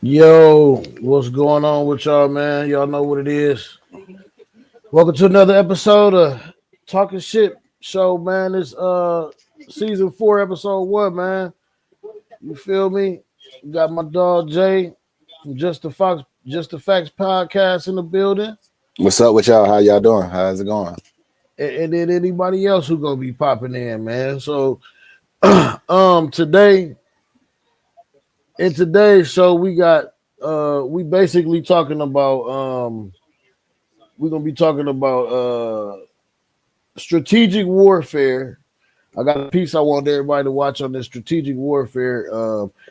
Yo, what's going on with y'all, man? Y'all know what it is. Welcome to another episode of Talking Shit show, man. It's season 4, episode 1, man. You feel me? Got my dog Jay from Just the Facts podcast in the building, What's up with y'all? How y'all doing? How's it going? and then anybody else who gonna be popping in, man. So, today in today's show, we basically talking about we're gonna be talking about strategic warfare. I got a piece I want everybody to watch on this strategic warfare.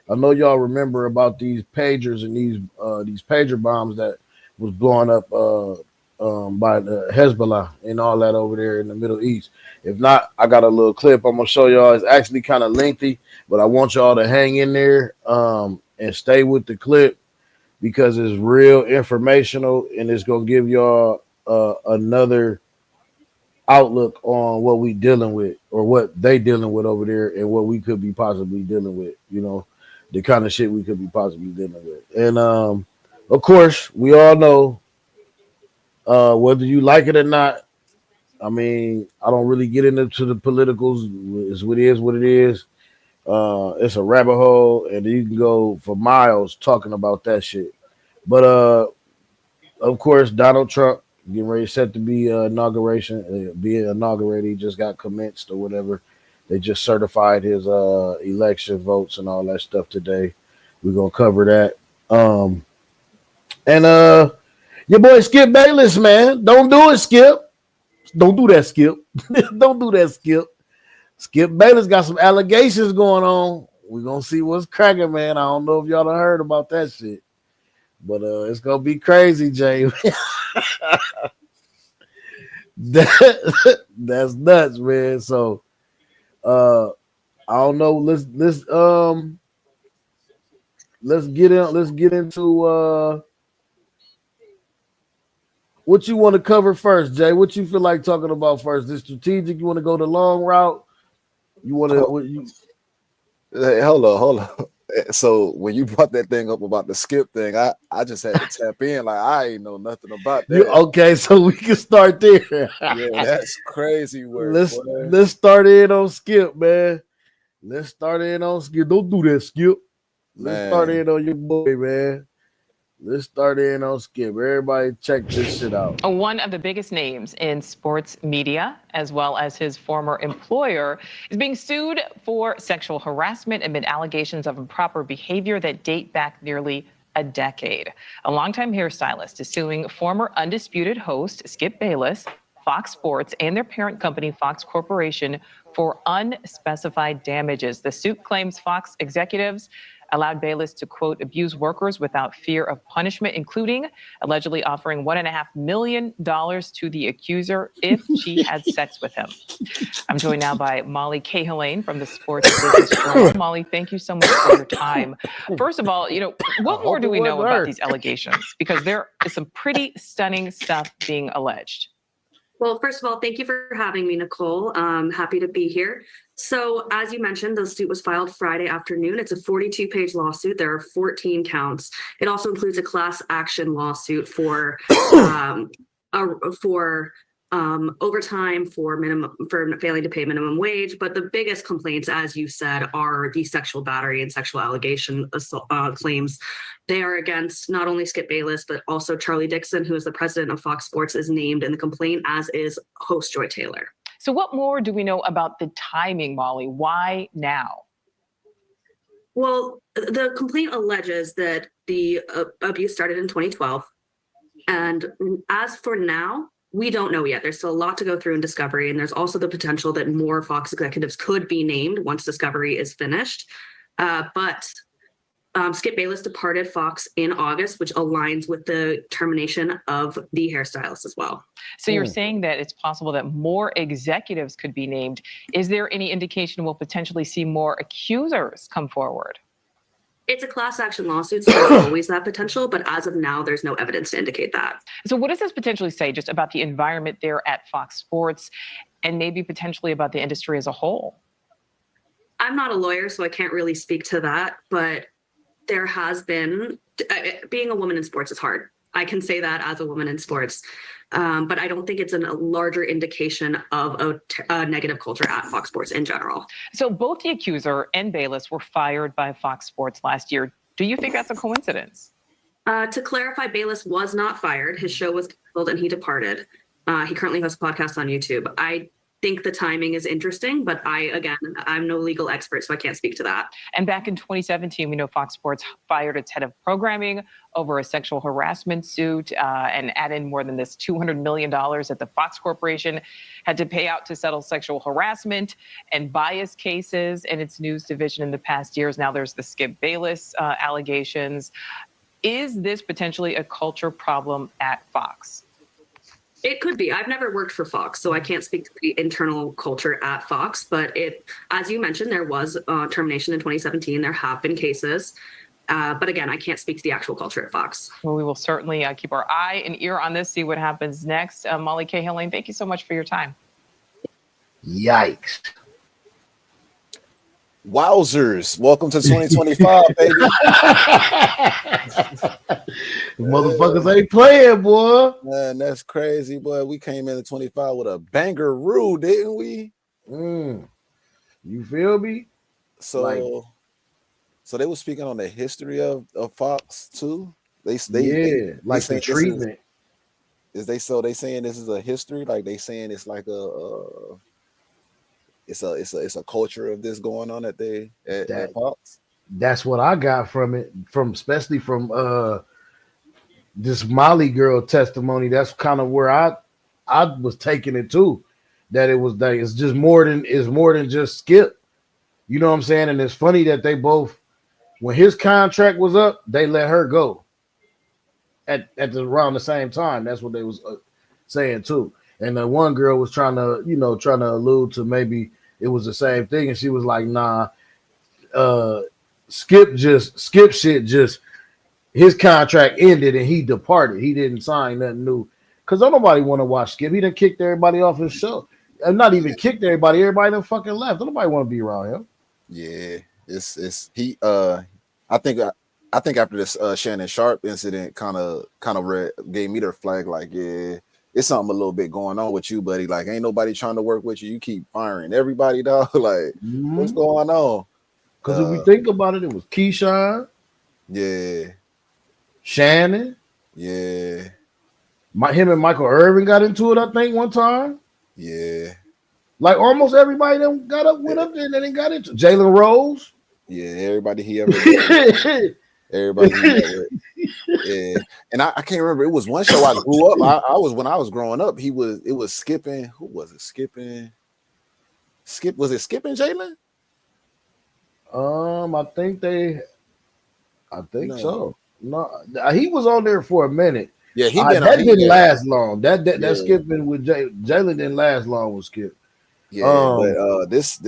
I know y'all remember about these pagers and these pager bombs that was blowing up by the Hezbollah and all that over there in the Middle East. If not, I got a little clip I'm gonna show y'all. It's actually kind of lengthy, but I want y'all to hang in there and stay with the clip because it's real informational and it's gonna give y'all another outlook on what we dealing with or what they dealing with over there and what we could be possibly dealing with, the kind of shit we could be possibly dealing with. And of course, we all know whether you like it or not. I mean, I don't really get into the politicals. It's what it is, what it is. It's a rabbit hole, and you can go for miles talking about that shit. But of course, Donald Trump getting ready set to be being inaugurated. He just got commenced or whatever. They just certified his election votes and all that stuff today. We're gonna cover that. And your boy Skip Bayless, man, don't do it, Skip. Don't do that, Skip. Don't do that, Skip. Skip Bayless got some allegations going on. We're gonna see what's cracking, man. I don't know if y'all done heard about that shit. But it's gonna be crazy, Jay. That's nuts, man. So uh I don't know. Let's get into what you want to cover first, Jay. What you feel like talking about first? The strategic, you want to go the long route? You want to Oh, what you hey, hold on. So when you brought that thing up about the skip thing, I just had to tap in. Like I ain't know nothing about you that. okay, so we can start there. Yeah, that's crazy work, let's boy. let's start in on Skip, man. Let's start in on Skip. Don't do that, Skip. Let's start Man, in on your boy, man. Let's start in on Skip. Everybody check this shit out. One of the biggest names in sports media, as well as his former employer, is being sued for sexual harassment amid allegations of improper behavior that date back nearly a decade. A longtime hairstylist is suing former Undisputed host Skip Bayless, Fox Sports, and their parent company, Fox Corporation, for unspecified damages. The suit claims Fox executives allowed Bayless to, quote, abuse workers without fear of punishment, including allegedly offering $1.5 million to the accuser if she had sex with him. I'm joined now by Molly Cahalane from the Sports Business Journal. Molly, thank you so much for your time. First of all, I what more hope do it we know wasn't about her. these allegations? Because there is some pretty stunning stuff being alleged. Well, first of all, thank you for having me, Nicole. Happy to be here. So, as you mentioned, the suit was filed Friday afternoon. It's a 42-page lawsuit. There are 14 counts. It also includes a class action lawsuit for for overtime for failing to pay minimum wage. But the biggest complaints, as you said, are the sexual battery and sexual allegation claims. They are against not only Skip Bayless, but also Charlie Dixon, who is the president of Fox Sports, is named in the complaint, as is host Joy Taylor. So what more do we know about the timing, Molly? Why now? Well, the complaint alleges that the abuse started in 2012. And as for now, we don't know yet. There's still a lot to go through in discovery. And there's also the potential that more Fox executives could be named once discovery is finished. But Skip Bayless departed Fox in August, which aligns with the termination of the hairstylist as well. So you're saying that it's possible that more executives could be named. Is there any indication we'll potentially see more accusers come forward? It's a class action lawsuit, so there's always that potential. But as of now, there's no evidence to indicate that. So what does this potentially say just about the environment there at Fox Sports and maybe potentially about the industry as a whole? I'm not a lawyer, so I can't really speak to that. But there has been, being a woman in sports is hard. I can say that as a woman in sports, but I don't think it's a larger indication of a negative culture at Fox Sports in general. So both the accuser and Bayless were fired by Fox Sports last year. Do you think that's a coincidence? To clarify, Bayless was not fired. His show was canceled and he departed. He currently hosts a podcast on YouTube. I think the timing is interesting, but I'm no legal expert, so I can't speak to that. And back in 2017, we know Fox Sports fired its head of programming over a sexual harassment suit and added more than this $200 million that the Fox Corporation had to pay out to settle sexual harassment and bias cases in its news division in the past years. Now there's the Skip Bayless allegations. Is this potentially a culture problem at Fox? It could be. I've never worked for Fox, so I can't speak to the internal culture at Fox, but as you mentioned, there was termination in 2017. There have been cases. But again, I can't speak to the actual culture at Fox. Well, we will certainly keep our eye and ear on this, see what happens next. Molly Cahill-Lane, thank you so much for your time. Yikes. Wowzers. Welcome to 2025, baby. Motherfuckers ain't playing, boy. Man, that's crazy, boy. We came into 25 with a banger-roo, didn't we? You feel me? So they were speaking on the history of Fox too. They like the treatment. They saying this is a history? Like they saying it's like it's a culture of this going on at Fox. That's what I got from it, especially from this Molly girl testimony. That's kind of where I was taking it to. That it's just more than just Skip. You know what I'm saying? And it's funny that they both, when his contract was up, they let her go around the same time. That's what they was saying too. And the one girl was trying to allude to maybe it was the same thing, and she was like, "Nah, Skip shit. His contract ended and he departed. He didn't sign nothing new because nobody want to watch Skip. He done kicked everybody off his show, and not even kicked everybody. Everybody done fucking left. Nobody want to be around him. Yeah, it's he. I think after this Shannon Sharp incident, kind of gave me the flag. Like, yeah, it's something a little bit going on with you, buddy. Like, ain't nobody trying to work with you. You keep firing everybody, dog. Like, what's going on? Because if we think about it, it was Keyshawn. Yeah. Shannon. Yeah. Him and Michael Irvin got into it, I think, one time. Yeah. Like almost everybody that went up there and then got into Jalen Rose. Yeah, everybody he ever did. Everybody he ever. Yeah. And I can't remember. It was one show I grew up. I was when I was growing up, it was skipping. Who was it? Skipping? Was it skipping Jalen? I think so. No, he was on there for a minute. Yeah, that didn't last long. That skipping with Jalen didn't last long with Skip. Yeah, but this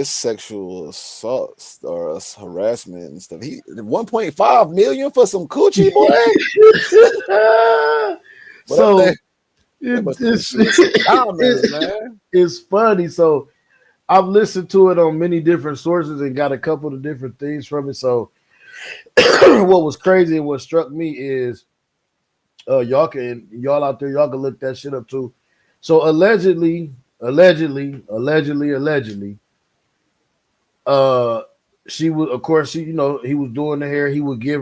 sexual assault or harassment and stuff. He 1.5 million for some coochie, boy. So it's funny. So I've listened to it on many different sources and got a couple of different things from it. So what was crazy and what struck me is y'all out there, y'all can look that shit up too. So allegedly, she was, of course, he was doing the hair. He would give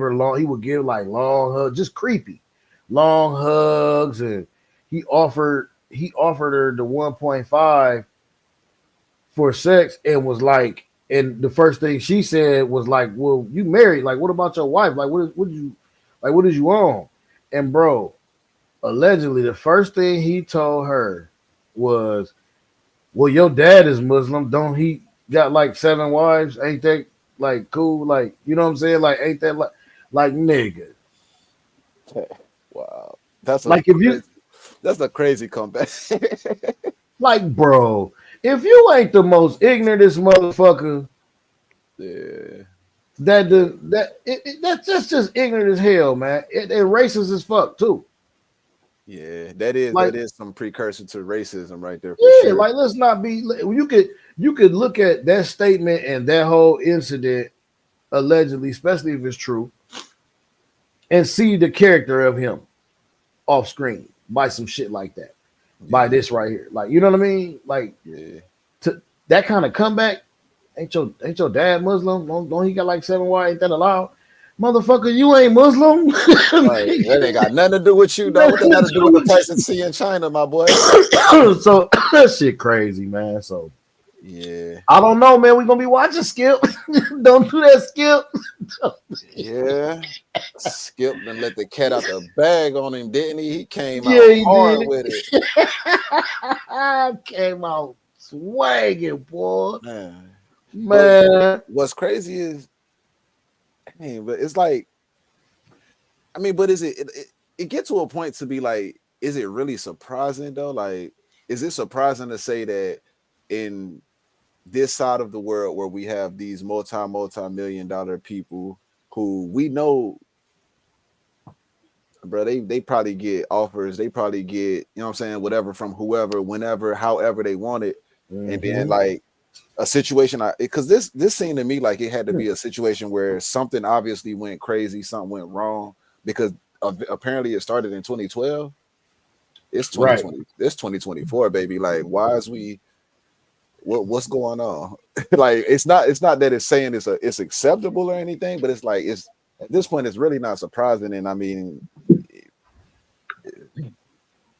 like long hugs, just creepy, long hugs, and he offered her the 1.5 for sex, and was like, and the first thing she said was like, "Well, you married? Like, what about your wife? Like, what is you on?" And bro, allegedly, the first thing he told her was, "Well, your dad is Muslim. Don't he got like 7 wives? Ain't that like cool? Like, you know what I'm saying? Like, ain't that like nigga?" Wow, that's a crazy comeback. Like, bro, if you ain't the most ignorantest motherfucker, yeah, that's just ignorant as hell, man. It racist as fuck too. Yeah, that is some precursor to racism right there. Sure. Like, let's not be. You could look at that statement and that whole incident allegedly, especially if it's true, and see the character of him off screen by some shit like that, by this right here. Like, you know what I mean? Like, to that kind of comeback, ain't your dad Muslim? Don't he got like 7 wives? Ain't that allowed? Motherfucker, you ain't Muslim. Like, that ain't got nothing to do with you, though. What that got to do with the price of tea in China, my boy? So that shit crazy, man. So yeah, I don't know, man. We're gonna be watching Skip. Don't do that, Skip. yeah. Skip and let the cat out the bag on him, didn't he? He came out He hard did. with it. Came out swaging, boy. Man. What's crazy is, but it's like, but is it gets to a point to be like, is it really surprising though? Like, is it surprising to say that in this side of the world where we have these multi-million-dollar people who we know, bro, they probably get offers, they probably get, you know what I'm saying, whatever from whoever, whenever, however they want it. And then like a situation, because this seemed to me like it had to be a situation where something obviously went crazy, something went wrong, because apparently it started in 2012. It's 2020, it's 2024, baby. Like, why is what's going on? Like, it's not that it's saying it's acceptable or anything, but it's like, it's at this point it's really not surprising. And I mean,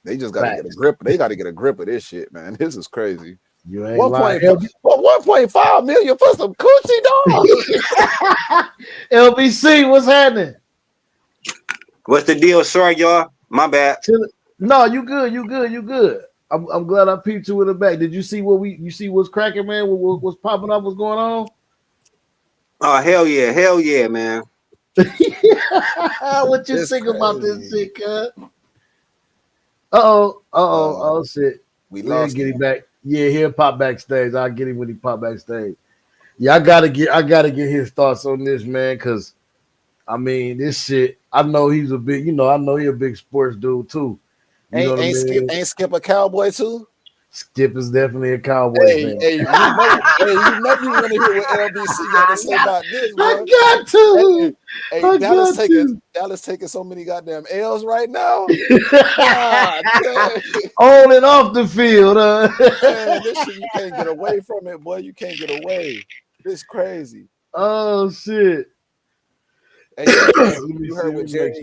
they just got to get a grip. They got to get a grip of this shit, man. This is crazy. You ain't lying. 1.5 million for some coochie, dog. LBC, what's happening? What's the deal? Sorry, y'all. My bad. No, you good. I'm glad I peeped you in the back. Did you see what's cracking, man? What's popping up? What's going on? Oh, hell yeah, man. What you think about this shit, cuz? Oh shit. We lost get him back. Yeah, he'll pop backstage. I'll get him when he pop backstage. Yeah, I gotta get his thoughts on this, man, because I mean, this shit, I know he's a big, I know he's a big sports dude too. You know what I mean? Ain't Skip a cowboy too? Skip is definitely a Cowboys fan. You know you want to hear what LBC got to say about this, bro. I got to. Dallas taking so many goddamn L's right now. On and off the field. Man, this shit, you can't get away from it, boy. You can't get away. This crazy. Oh shit. Hey, you heard what Jerry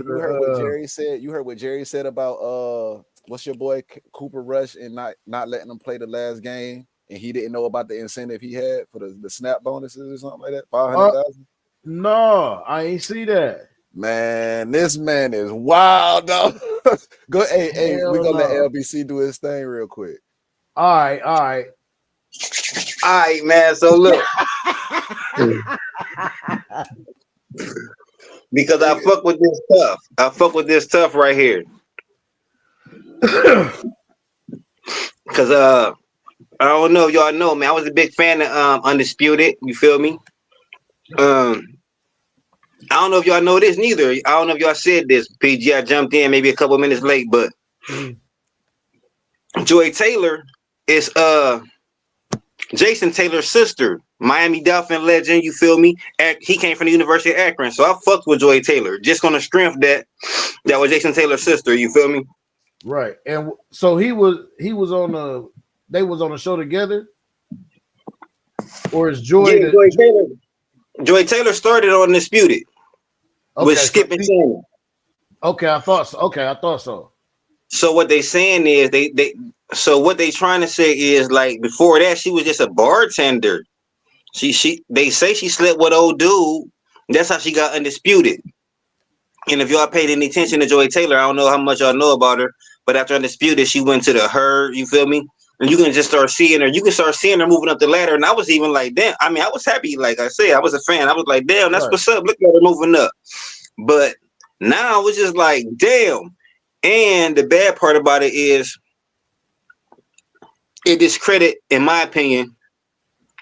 said. You heard what Jerry said about what's your boy Cooper Rush and not letting him play the last game, and he didn't know about the incentive he had for the snap bonuses or something like that, 500,000. No, I ain't see that. Man, this man is wild, though. Go, hey, we gonna let LBC do his thing real quick. All right, man. So look. Because I fuck with this stuff. I fuck with this stuff right here. Cause I don't know if y'all know, man. I was a big fan of Undisputed. You feel me? I don't know if y'all know this neither. I don't know if y'all said this. PG, I jumped in maybe a couple minutes late, but Joy Taylor is Jason Taylor's sister, Miami Dolphin legend. You feel me? He came from the University of Akron, so I fucked with Joy Taylor just on the strength that was Jason Taylor's sister. You feel me? Right, and so they was on a show together, or is Joy? Yeah, Joy Taylor started on Undisputed with Skip and Shannon. Okay, I thought so. So what they saying is so what they trying to say is, like, before that she was just a bartender. They say she slept with old dude. That's how she got Undisputed. And if y'all paid any attention to Joy Taylor, I don't know how much y'all know about her, but after Undisputed, she went to the Herd. You feel me? And you can just start seeing her. You can start seeing her moving up the ladder. And I was even like, damn. I mean, I was happy. Like I said, I was a fan. I was like, damn, that's what's up. Look at her moving up. But now it's just like, damn. And the bad part about it is it discredit, in my opinion,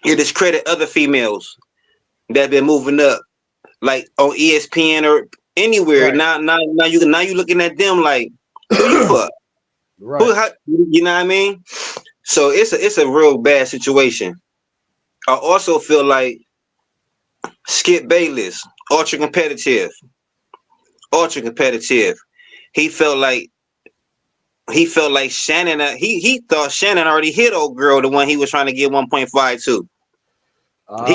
it discredit other females that been moving up, like on ESPN or anywhere. Right. Now you looking at them like, who you fuck? Right. You know what I mean? So it's a real bad situation. I also feel like Skip Bayless, ultra competitive. He felt like Shannon. He thought Shannon already hit old girl, the one he was trying to get 1.5 to. Ah,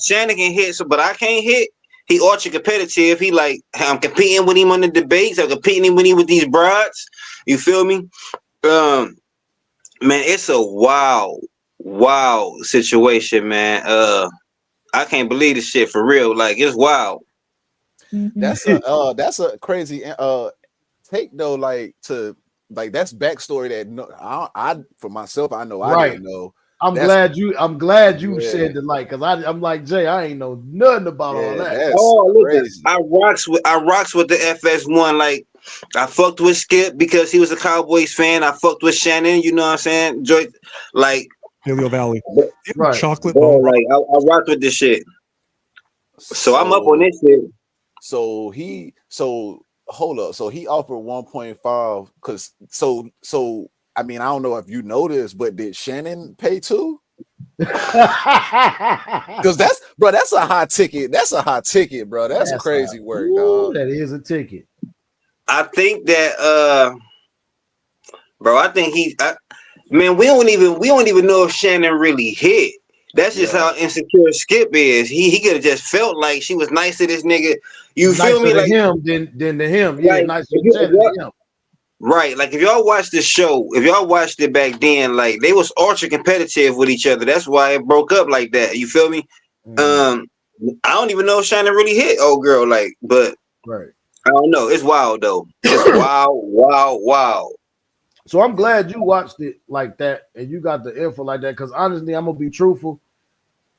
Shannon can hit, so but I can't hit. He ultra competitive. He like, I'm competing with him on the debates. I'm competing with him with these broads. You feel me? Man, it's a wild situation, man. I can't believe this shit for real. Like, it's wild. That's a crazy take though. Like that's backstory that I for myself I know I right. didn't know. I'm glad you said the like, because I'm like Jay, I ain't know nothing about all that. That's crazy. I rocks with the FS1. Like, I fucked with Skip because he was a Cowboys fan. I fucked with Shannon, you know what I'm saying? Joy, like Paleo Valley. Right. Chocolate bro, bone. like I rocked with this shit. So I'm up on this shit. So hold up. So he offered 1.5 because so I mean, I don't know if you know this, but did Shannon pay too? Because that's a high ticket. That's a high ticket, bro. That's crazy work, dog. That is a ticket. I think that bro, I think man, we don't even know if Shannon really hit. That's just how insecure Skip is. He could have just felt like she was nice to this nigga. You feel me? Like him than to him. Yeah, like, nicer to Shannon than him. Right, like if y'all watched the show, if y'all watched it back then, like they was ultra competitive with each other. That's why it broke up like that. You feel me? I don't even know if Shannon really hit old girl, like, but right. I don't know. It's wild though. It's wild. So I'm glad you watched it like that and you got the info like that. Because honestly, I'm gonna be truthful.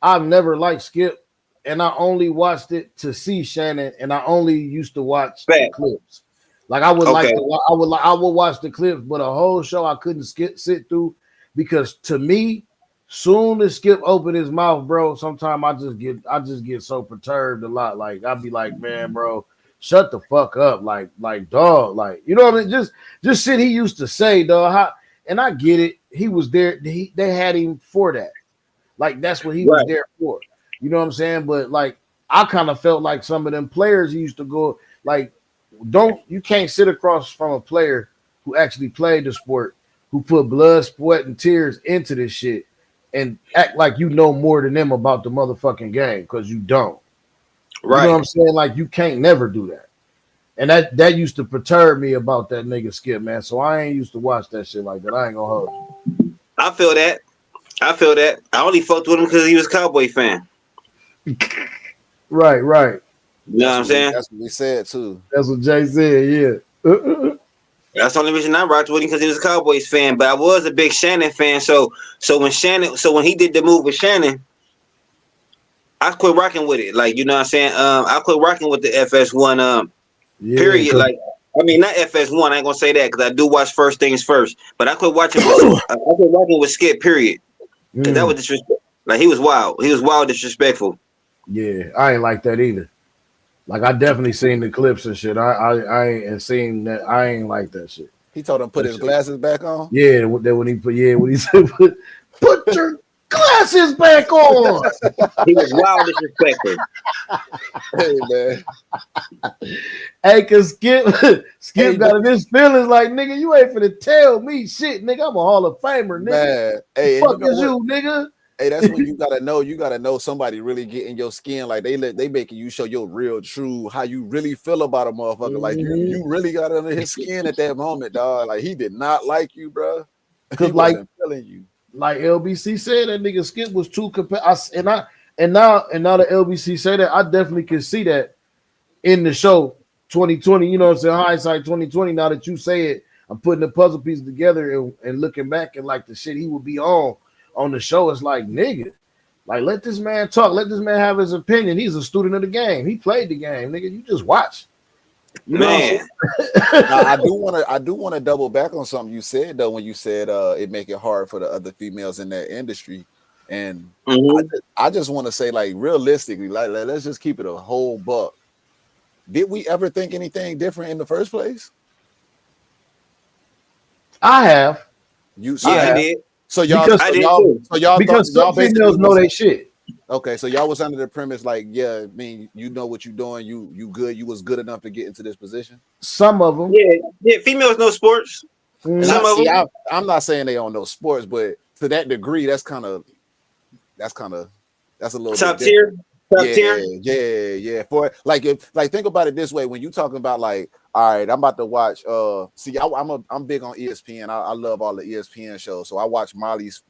I've never liked Skip, and I only watched it to see Shannon, and I only used to watch the clips. Like I would I would watch the clips, but a whole show I couldn't sit through because to me, soon as Skip opened his mouth, bro, sometimes I just get so perturbed a lot. Like I'd be like, man, bro, shut the fuck up, like dog, like you know what I mean? Just shit he used to say, dog. And I get it. He was there. They had him for that. Like that's what he was there for. You know what I'm saying? But like I kind of felt like some of them players used to go like. You can't sit across from a player who actually played the sport, who put blood, sweat, and tears into this shit, and act like you know more than them about the motherfucking game because you don't. Right. You know what I'm saying? Like you can't never do that. And that used to perturb me about that nigga Skip, man. So I ain't used to watch that shit like that. I ain't gonna hold you. I feel that. I only fucked with him because he was a Cowboy fan. Right. You know what I'm saying? That's what we said too. That's what Jay said. Yeah. That's the only reason I rocked with him because he was a Cowboys fan. But I was a big Shannon fan. So when he did the move with Shannon, I quit rocking with it. Like you know what I'm saying? I quit rocking with the FS1. Period. Like I mean, not FS1. I ain't gonna say that because I do watch First Things First. But I quit watching. I quit rocking with Skip. Period. Because that was disrespectful. Like he was wild. He was wild, disrespectful. Yeah, I ain't like that either. Like I definitely seen the clips and shit. I ain't seen that. I ain't like that shit. He told him put his glasses back on. Yeah, when he said put your glasses back on. He was wild disrespectful. Hey man. Hey, cause Skip got in his feelings like nigga, you ain't finna tell me shit, nigga. I'm a Hall of Famer, nigga. Man. Hey, fuck is you, nigga. Hey, that's when you gotta know somebody really get in your skin. Like they making you show your real true how you really feel about a motherfucker. Like you really got under his skin at that moment, dog. Like he did not like you, bro. He wasn't feeling you. Like LBC said, that nigga Skip was too and now the LBC say that I definitely can see that in the show 2020. You know what I'm saying? Hindsight 2020. Now that you say it, I'm putting the puzzle pieces together and looking back and like the shit he would be on the show. It's like nigga, like let this man talk, let this man have his opinion. He's a student of the game. He played the game, nigga. You just watch. You man. Now, I do want to double back on something you said though when you said it make it hard for the other females in that industry, and I just want to say like realistically, like let's just keep it a whole buck. Did we ever think anything different in the first place? I have. I did. So y'all, because some females know they shit. Okay, so y'all was under the premise like, yeah, I mean, you know what you're doing, you good, you was good enough to get into this position. Some of them. Yeah. Females know sports. And Some of them. I'm not saying they don't know sports, but to that degree, that's a little Top bit different. tier. Top tier. Yeah. For like think about it this way: when you talking about like, all right, I'm about to watch. I'm big on ESPN. I love all the ESPN shows, so I watch Molly's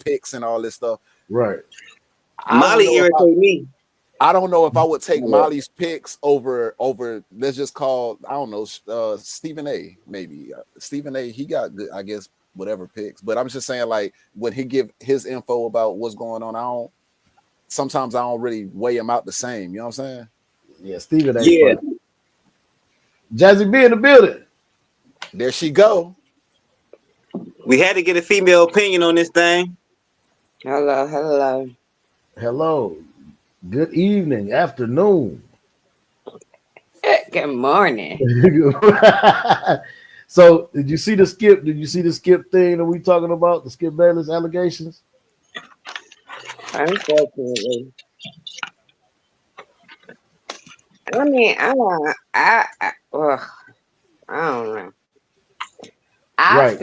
picks and all this stuff. Right. Molly irritate me. I don't know if I would take Molly's picks over. Let's just call, I don't know, Stephen A. Maybe Stephen A. He got good, I guess, whatever picks. But I'm just saying, like, when he give his info about what's going on, sometimes I don't really weigh him out the same. You know what I'm saying? Yeah, Stephen A. Yeah. Jazzy B in the building. There she go. We had to get a female opinion on this thing. Hello. Good evening, afternoon. Good morning. So, did you see the Skip? Did you see the Skip thing that we talking about? The Skip Bayless allegations? Unfortunately. I mean, I don't know. I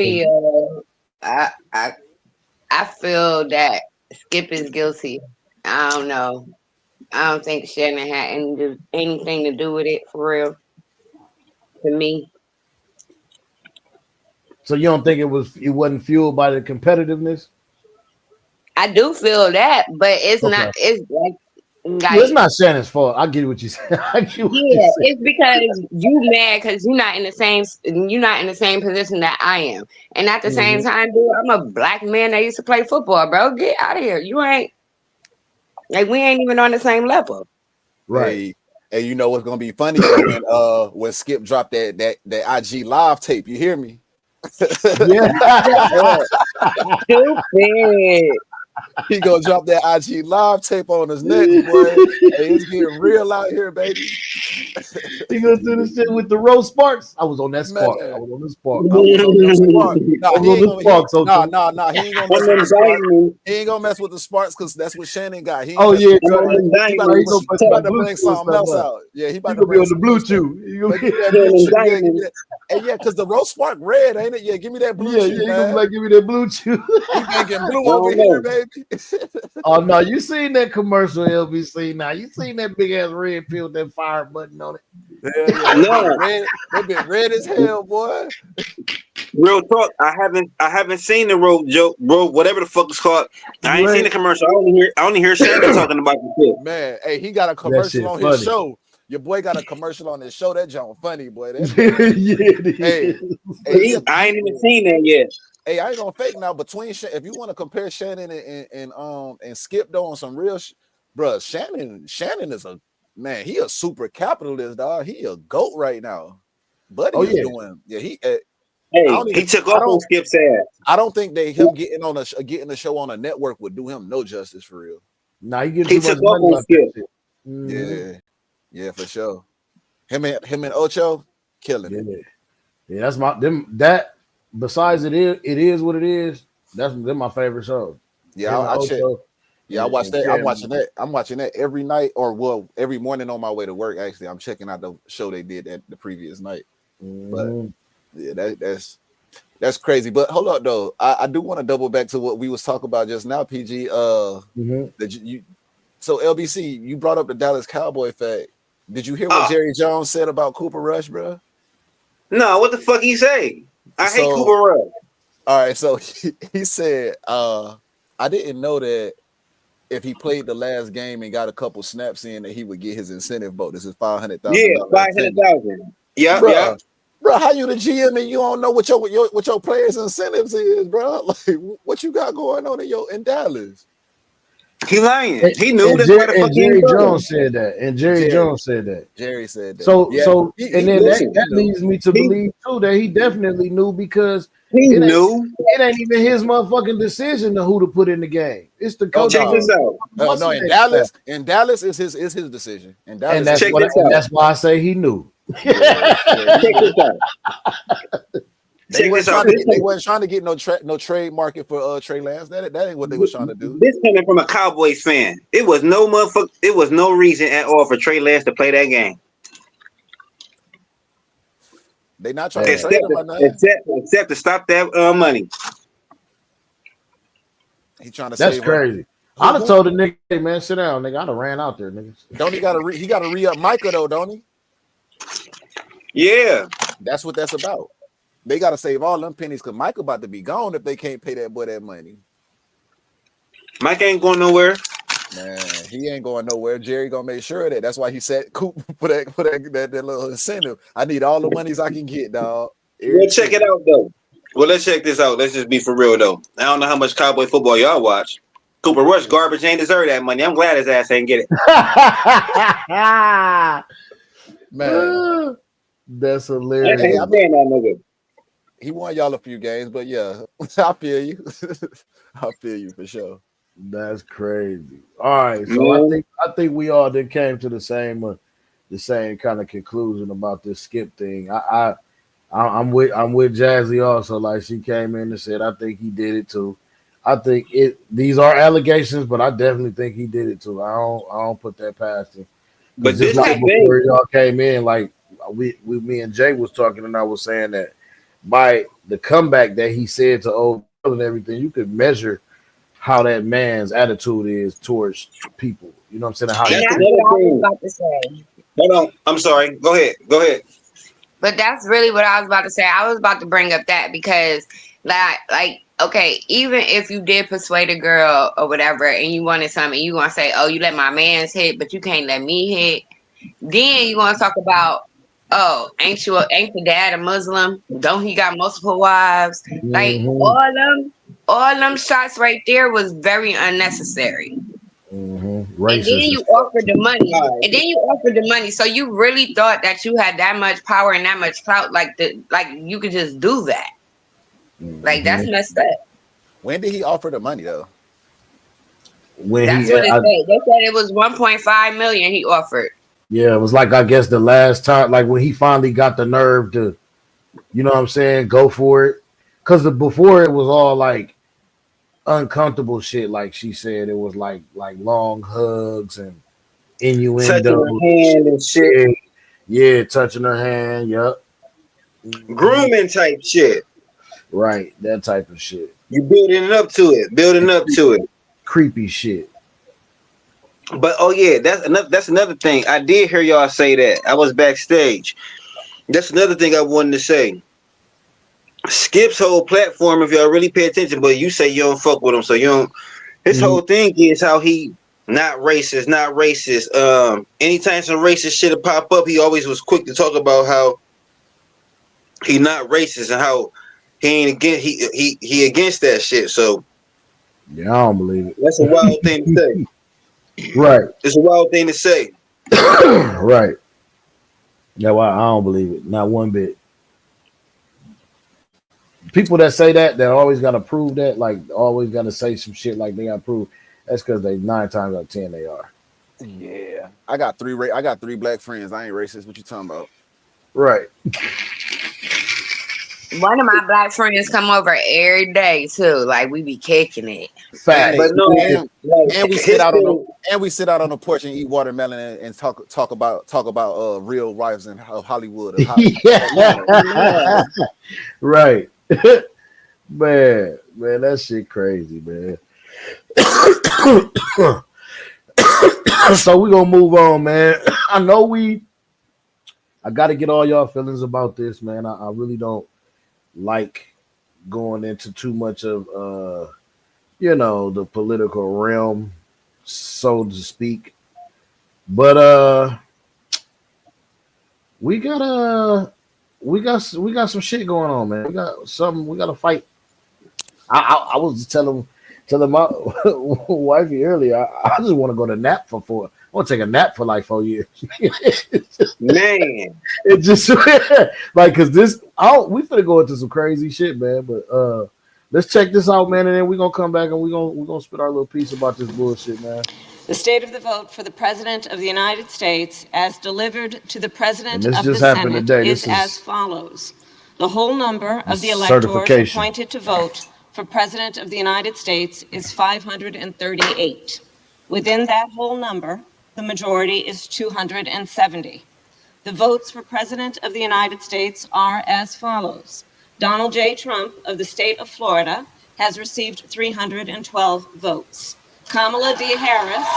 feel that Skip is guilty. I don't know. I don't think Shannon had anything to do with it for real. To me. So you don't think it wasn't fueled by the competitiveness? I do feel that, but it's not. It's like it's not Shannon's fault. I get what you said. It's because you mad because you're not in the same position that I am, and at the same time, dude, I'm a black man that used to play football, bro. Get out of here. You ain't like we ain't even on the same level, right? And you know what's gonna be funny when Skip dropped that IG live tape. You hear me? Yeah. Stupid. He gonna drop that IG live tape on his neck, boy. Hey, it's getting real out here, baby. He gonna do this shit with the Rose Sparks. I was on that spark. Man. I was on the spark. Nah, he ain't gonna mess with the sparks. He ain't gonna mess with the sparks because that's what Shannon got. He about to bring something else out. Yeah, he about to be on the Bluetooth. Yeah, because the Rose Spark red, ain't it? Yeah, give me that Bluetooth. Yeah, gonna be like, give me that Bluetooth. He thinking blue over here, baby. Oh no, you seen that commercial, LBC? Now you seen that big ass red pill with that fire button on it? Yeah. They been red as hell, boy. Real talk. I haven't seen the road joke, bro. Whatever the fuck it's called. I ain't seen the commercial. I only hear Shannon talking about the shit. Man, hey, he got a commercial on his show. Your boy got a commercial on his show. That junk funny, boy. Hey, I ain't even seen that yet. Hey, I ain't gonna fake now. If you want to compare Shannon and Skip though on some real, bro, Shannon is a man. He a super capitalist, dog. He a goat right now. Buddy is doing. Yeah, he took off on Skip's ass. I don't think him getting the show on a network would do him no justice for real. Nah, he took off on Skip. Yeah, for sure. Him and Ocho killing it. Yeah, that's that. Besides, it is what it is. They're my favorite show. Yeah, I watch that. I'm watching that every night, or every morning on my way to work. Actually, I'm checking out the show they did the previous night. But yeah, that's crazy. But hold up though, I do want to double back to what we was talking about just now, PG. So LBC, you brought up the Dallas Cowboy fact. Did you hear what Jerry Jones said about Cooper Rush, bro? No, what the fuck he say? I hate Cooper Rush. All right, so he said, I didn't know that if he played the last game and got a couple snaps in, that he would get his incentive bonus. This is $500,000. Yeah, $500,000. Yeah. Bro, how you the GM and you don't know what your players' incentives is, bro? Like, what you got going on in Dallas? He lying. He knew that. Jerry Jones said that. And Jerry Jones said that. Jerry said that. So that leads me to believe too that he definitely knew, because he knew it ain't even his motherfucking decision to who to put in the game. It's the coach. Check this out. No, in Dallas is his decision. And that's why I say he knew. Check this out. They Check this wasn't out. trying to get. They wasn't trying to get no trade market for Trey Lance. That ain't what they was trying to do. This coming from a Cowboys fan. It was no motherfucker. It was no reason at all for Trey Lance to play that game. They not trying to trade him or nothing. Except to stop that money. He trying to That's save crazy. him. I'd have told the nigga, hey man, sit down, nigga. I'd have ran out there, nigga. Don't he got to re-up Micah though, don't he? Yeah. That's what that's about. They got to save all them pennies because Micah about to be gone if they can't pay that boy that money. Mike ain't going nowhere. Man, he ain't going nowhere. Jerry gonna make sure of that. That's why he said Coop for that little incentive. I need all the monies I can get, dog. We'll check it out though. Well, let's check this out. Let's just be for real though. I don't know how much Cowboy football y'all watch. Cooper Rush garbage ain't deserve that money. I'm glad his ass ain't get it. Man, that's hilarious. He won y'all a few games, but yeah, I feel you. I feel you for sure. That's crazy. All right, so I think we all then came to the same kind of conclusion about this Skip thing. I'm with Jazzy also. Like she came in and said, I think he did it too. I think these are allegations, but I definitely think he did it too. I don't put that past him. But just like before y'all came in, like me and Jay was talking, and I was saying that by the comeback that he said to old and everything, you could measure how that man's attitude is towards people. You know what I'm saying? That's what I was about to say. Hold on. I'm sorry. Go ahead. But that's really what I was about to say. I was about to bring up that because like okay, even if you did persuade a girl or whatever and you wanted something, you gonna say, oh, you let my man's hit, but you can't let me hit. Then you gonna talk about, oh, ain't your dad a Muslim? Don't he got multiple wives? Mm-hmm. Like all them shots right there was very unnecessary. Mm-hmm. And then you offered the money. So you really thought that you had that much power and that much clout, like you could just do that. Mm-hmm. Like that's messed up. When did he offer the money though? That's what it said. They said it was 1.5 million he offered. Yeah, it was like I guess the last time, like when he finally got the nerve to, you know what I'm saying, go for it. Because before it was all like uncomfortable shit, like she said, it was like long hugs and innuendo, touching her hand and shit. Yeah, touching her hand. Yep. Grooming type shit. Right, that type of shit. You building up to it. Creepy shit. But oh yeah, that's another thing. I did hear y'all say that. I was backstage. That's another thing I wanted to say. Skip's whole platform, if y'all really pay attention, but you say you don't fuck with him, so you don't. His whole thing is how he not racist. Anytime some racist shit would pop up, he always was quick to talk about how he not racist and how he ain't against he against that shit. So yeah, I don't believe it. That's a wild thing to say. Right. It's a wild thing to say. Right. Yeah, well, I don't believe it. Not one bit. People that say that always got to prove that, like always got to say some shit like they got to prove. That's because they 9 times out of 10 they are. Yeah, I got 3 black friends. I ain't racist. What you talking about? Right. One of my black friends come over every day too. Like we be kicking it. Fact. But no, and we sit out on the porch and eat watermelon and talk about real wives in Hollywood. Yeah. Right. man, that shit crazy, man. So we gonna move on, man. I got to get all y'all feelings about this, man. I really don't like going into too much of the political realm, so to speak. But we got some shit going on, man. We got to fight. I was telling my wifey earlier, I just want to go to nap for 4. I want to take a nap for like 4 years. Man, it just like because we finna go into some crazy shit, man. But let's check this out, man, and then we're gonna come back and we're gonna spit our little piece about this bullshit, man. The state of the vote for the President of the United States, as delivered to the President of the Senate, is as follows. The whole number of the electors Certification. appointed to vote for President of the United States is 538. Within that whole number, the majority is 270. The votes for President of the United States are as follows. Donald J. Trump of the state of Florida has received 312 votes. Kamala D. Harris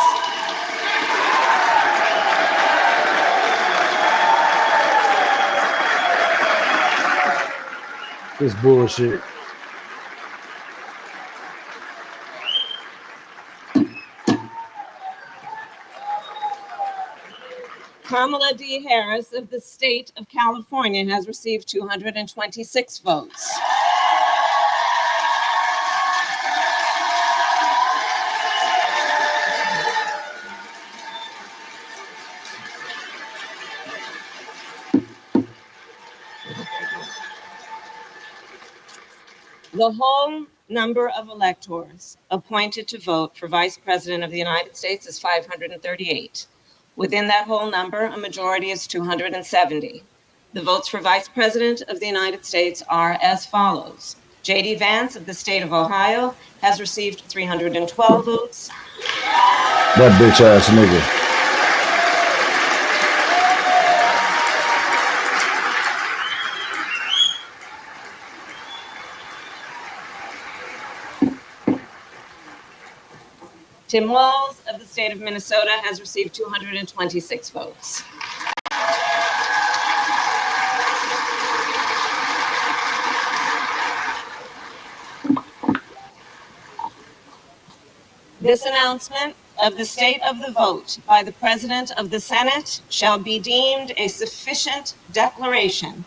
This bullshit. Kamala D. Harris of the state of California has received 226 votes. The whole number of electors appointed to vote for Vice President of the United States is 538. Within that whole number, a majority is 270. The votes for Vice President of the United States are as follows. J.D. Vance of the state of Ohio has received 312 votes. That bitch ass nigga. Tim Walz of the state of Minnesota has received 226 votes. This announcement of the state of the vote by the President of the Senate shall be deemed a sufficient declaration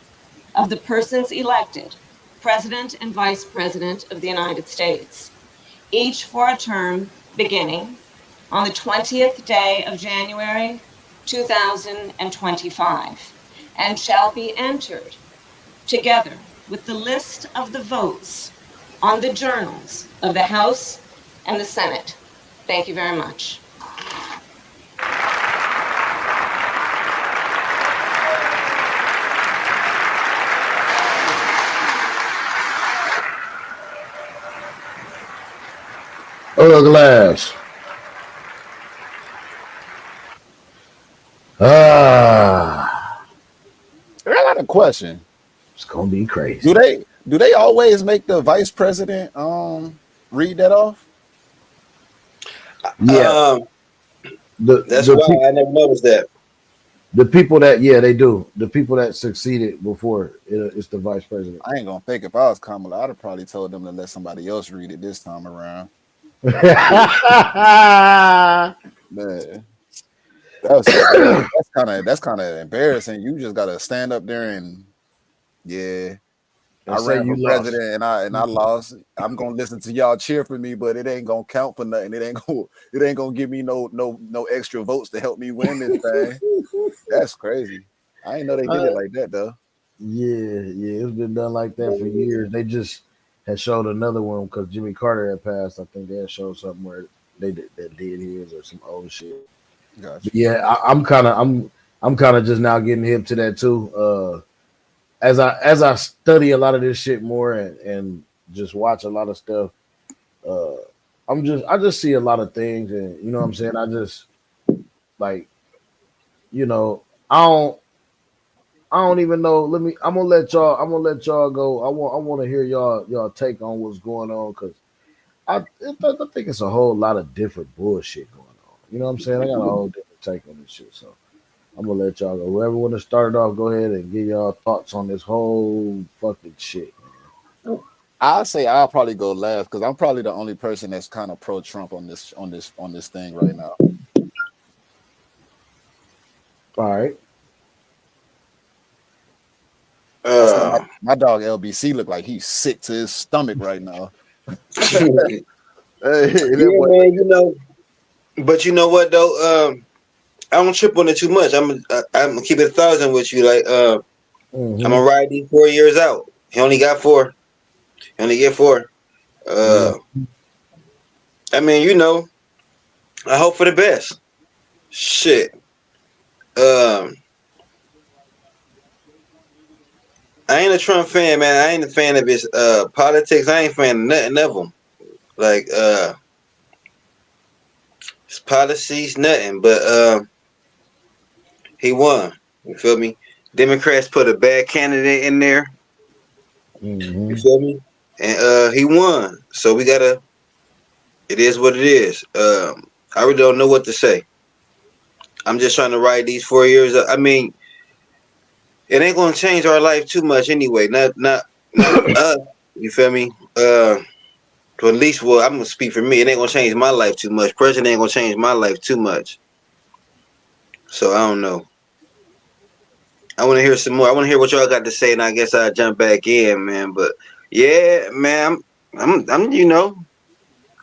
of the persons elected President and Vice President of the United States, each for a term beginning on the 20th day of January 2025, and shall be entered together with the list of the votes on the journals of the House and the Senate. Thank you very much. Glass. I got a question. It's gonna be crazy. Do they always make the vice president read that off? Yeah. That's why I never noticed that. The people that they do. The people that succeeded before it's the vice president. I ain't gonna think if I was Kamala, I'd have probably told them to let somebody else read it this time around. Man, that's kind of embarrassing. You just gotta stand up there and I ran for president and I lost. I'm gonna listen to y'all cheer for me, but it ain't gonna count for nothing. It ain't gonna give me no extra votes to help me win this thing. That's crazy. I didn't know they did it like that though. Yeah, it's been done like that for years. They just had showed another one because Jimmy Carter had passed. I think they had showed something where they did his or some old shit. Gotcha. Yeah, I'm kind of just now getting hip to that too. As I study a lot of this shit more and just watch a lot of stuff, I just see a lot of things, and you know what I'm saying. I just like, I don't even know. I'm gonna let y'all go. I want to hear y'all take on what's going on because I think it's a whole lot of different bullshit going on. You know what I'm saying? I got a whole different take on this shit, so I'm gonna let y'all go. Whoever want to start it off, go ahead and give y'all thoughts on this whole fucking shit. I'll say I'll probably go last because I'm probably the only person that's kind of pro Trump on this thing right now. All right. My dog LBC look like he's sick to his stomach right now. Man, but you know what though? I don't trip on it too much. I'm gonna keep it 1,000 with you. Like I'm gonna ride these 4 years out. He only got 4. He only get 4. I mean, I hope for the best. Shit. I I ain't a Trump fan, man. I ain't a fan of his politics. I ain't a fan of nothing of him. Like his policies, nothing. But he won. You feel me? Democrats put a bad candidate in there. You feel me? And he won. So we gotta. It is what it is. I really don't know what to say. I'm just trying to ride these 4 years. I mean, it ain't gonna change our life too much anyway. Not us. You feel me? To at least, well, I'm gonna speak for me. It ain't gonna change my life too much. President ain't gonna change my life too much. So I don't know. I want to hear some more. I want to hear what y'all got to say, and I guess I'll jump back in, man. But yeah, man, I'm, you know,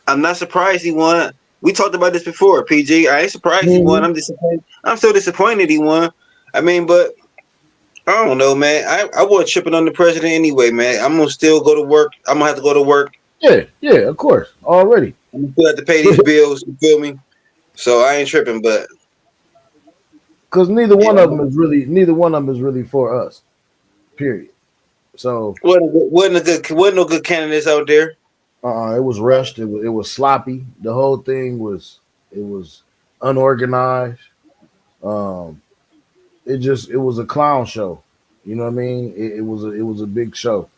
I'm not surprised he won. We talked about this before, PG. I ain't surprised he won. I'm disappointed. I'm still disappointed he won. I mean, but I don't know, man. I wasn't tripping on the president anyway, man. I'm gonna still go to work. I'm gonna have to go to work. Yeah, of course, already. I'm gonna still have to pay these bills. You feel me? So I ain't tripping, but Because neither one of them is really for us. Period. So wasn't no good candidates out there. it was rushed. It was sloppy. The whole thing was unorganized. Um, it was a clown show. You know what I mean? It was a big show,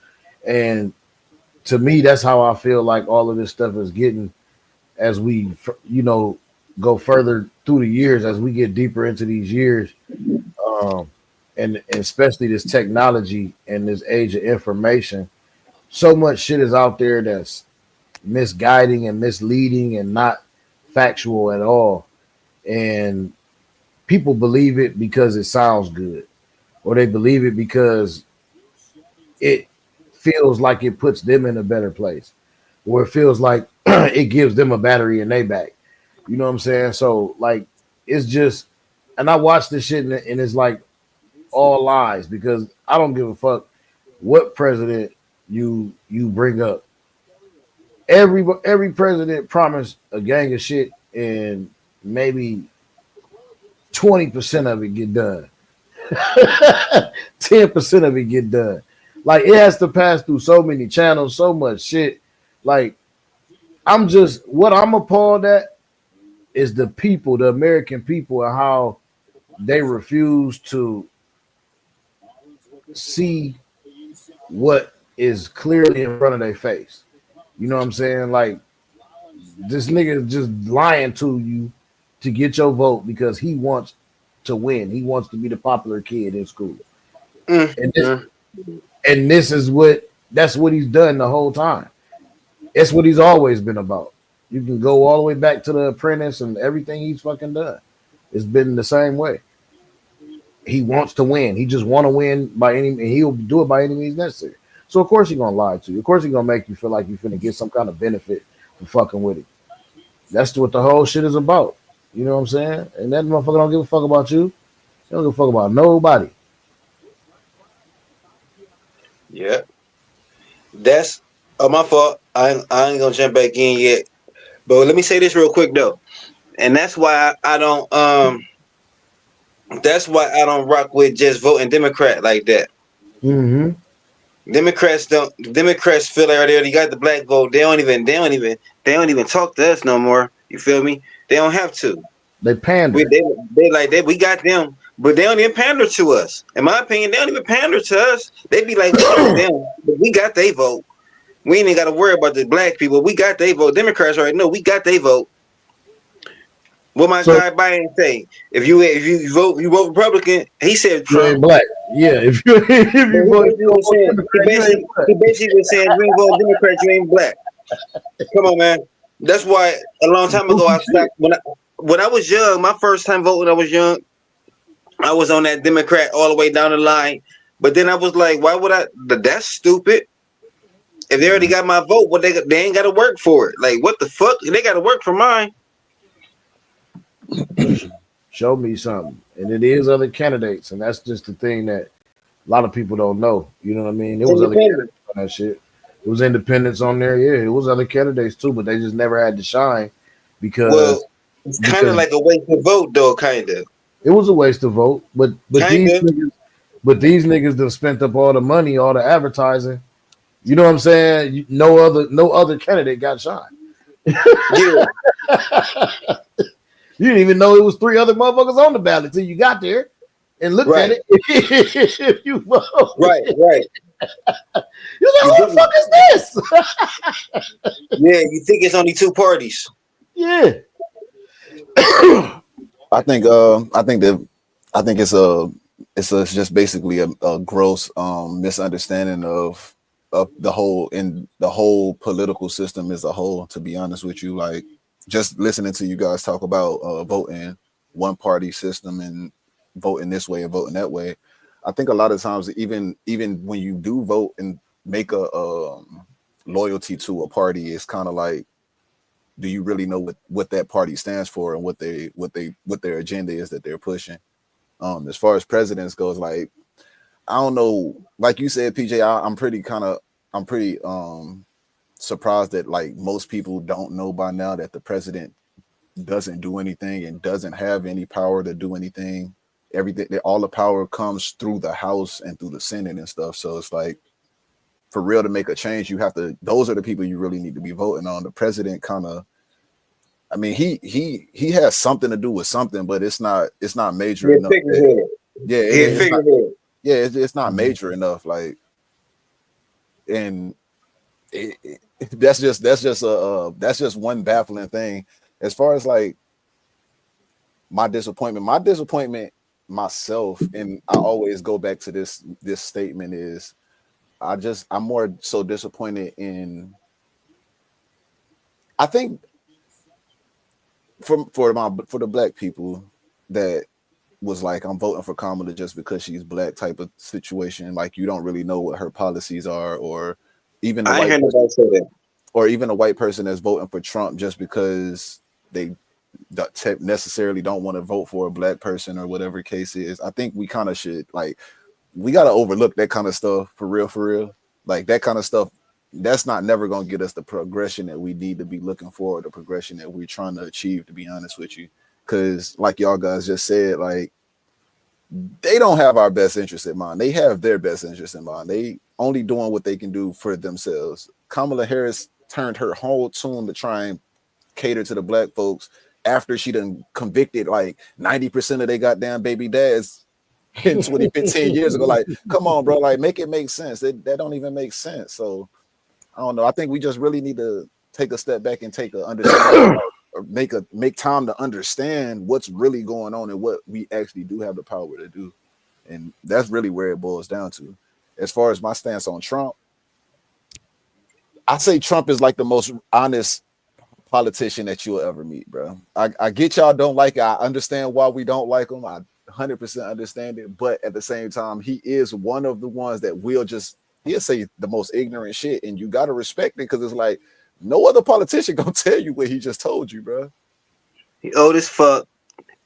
and to me, that's how I feel like all of this stuff is getting as we go further through the years, as we get deeper into these years, and especially this technology and this age of information. So much shit is out there that's misguiding and misleading and not factual at all, and people believe it because it sounds good, or they believe it because it feels like it puts them in a better place, or it feels like it gives them a battery in their back. You know what I'm saying? So like, it's just, and I watch this shit and it's like all lies, because I don't give a fuck what president you bring up. Every president promised a gang of shit, and maybe 20% of it get done. 10% of it get done. Like, it has to pass through so many channels, so much shit. Like, what I'm appalled at is the people, the American people, and how they refuse to see what is clearly in front of their face. You know what I'm saying? Like, this nigga is just lying to you to get your vote because he wants to win. He wants to be the popular kid in school. And this is that's what he's done the whole time. It's what he's always been about. You can go all the way back to The Apprentice and everything he's fucking done. It's been the same way. He wants to win. He just want to win and he'll do it by any means necessary. So of course he's gonna lie to you. Of course he's gonna make you feel like you're finna get some kind of benefit for fucking with it. That's what the whole shit is about. You know what I'm saying? And that motherfucker don't give a fuck about you. He don't give a fuck about nobody. Yeah, that's my fault. I ain't gonna jump back in yet. But let me say this real quick though, and that's why I don't rock with just voting Democrat like that. Mm-hmm. Democrats feel like they already got the black vote. They don't even talk to us no more. You feel me? They don't have to. They pander. We got them, but they don't even pander to us. In my opinion, they don't even pander to us. They be like, fuck them, but we got their vote. We ain't got to worry about the black people. We got their vote. Democrats already know we got their vote. What my guy Biden say? If you vote Republican, he said Trump. You ain't black. Yeah, if you vote, he basically was saying, if you vote Democrat, you ain't black. Come on, man. That's why a long time ago I stopped when I was young. My first time voting, I was young. I was on that Democrat all the way down the line, but then I was like, why would I? That's stupid. If they already got my vote, well, they ain't got to work for it. Like, what the fuck? They got to work for mine. Show me something. And it is other candidates, and that's just the thing that a lot of people don't know. You know what I mean? It was other candidates on that shit. It was independents on there. Yeah, it was other candidates too, but they just never had to shine because it's kind of like a waste of vote, though. Kind of. It was a waste of vote, but But these niggas done spent up all the money, all the advertising. You know what I'm saying? No other candidate got shot. Yeah. You didn't even know it was 3 other motherfuckers on the ballot till you got there and looked at Right. it. If you vote, Right. you You like, who the think, fuck is this? yeah, you think it's only 2 parties. Yeah. I think it's just basically a gross misunderstanding of the whole political system as a whole, to be honest with you. Like, just listening to you guys talk about voting one party system and voting this way and voting that way, I think a lot of times even when you do vote and make a loyalty to a party, it's kind of like, do you really know what that party stands for and what their agenda is that they're pushing? As far as presidents goes, like, I don't know, like you said, PJ, I'm pretty surprised that like most people don't know by now that the president doesn't do anything and doesn't have any power to do anything. Everything, all the power comes through the House and through the Senate and stuff. So it's like, for real, to make a change, you have to, those are the people you really need to be voting on. The president kind of, I mean, he has something to do with something, but it's not major enough. Yeah, it's not. Yeah, it's not major enough. Like, and that's just one baffling thing. As far as like my disappointment myself, and I always go back to this statement is, I'm more so disappointed in, I think, for the black people that was like, I'm voting for Kamala just because she's black type of situation. Like, you don't really know what her policies are, or even I ain't heard nobody say that. or even a white person that's voting for Trump just because they necessarily don't want to vote for a black person or whatever case is. I think we kind of should, like, we got to overlook that kind of stuff for real. Like, that kind of stuff, that's not never going to get us the progression that we need to be looking for, the progression that we're trying to achieve, to be honest with you. Because like y'all guys just said, like, they don't have our best interest in mind. They have their best interest in mind. They only doing what they can do for themselves. Kamala Harris turned her whole tune to try and cater to the black folks after she done convicted like 90% of their goddamn baby dads in 15 years ago. Like, come on, bro. Like, make it make sense. That don't even make sense. So I don't know. I think we just really need to take a step back and take a understanding, or make time to understand what's really going on and what we actually do have the power to do. And that's really where it boils down to. As far as my stance on Trump, I say Trump is like the most honest politician that you'll ever meet, bro. I get y'all don't like it. I understand why we don't like him. I 100% understand it. But at the same time, he is one of the ones that he'll say the most ignorant shit, and you got to respect it, because it's like, no other politician gonna tell you what he just told you, bro. He old as fuck.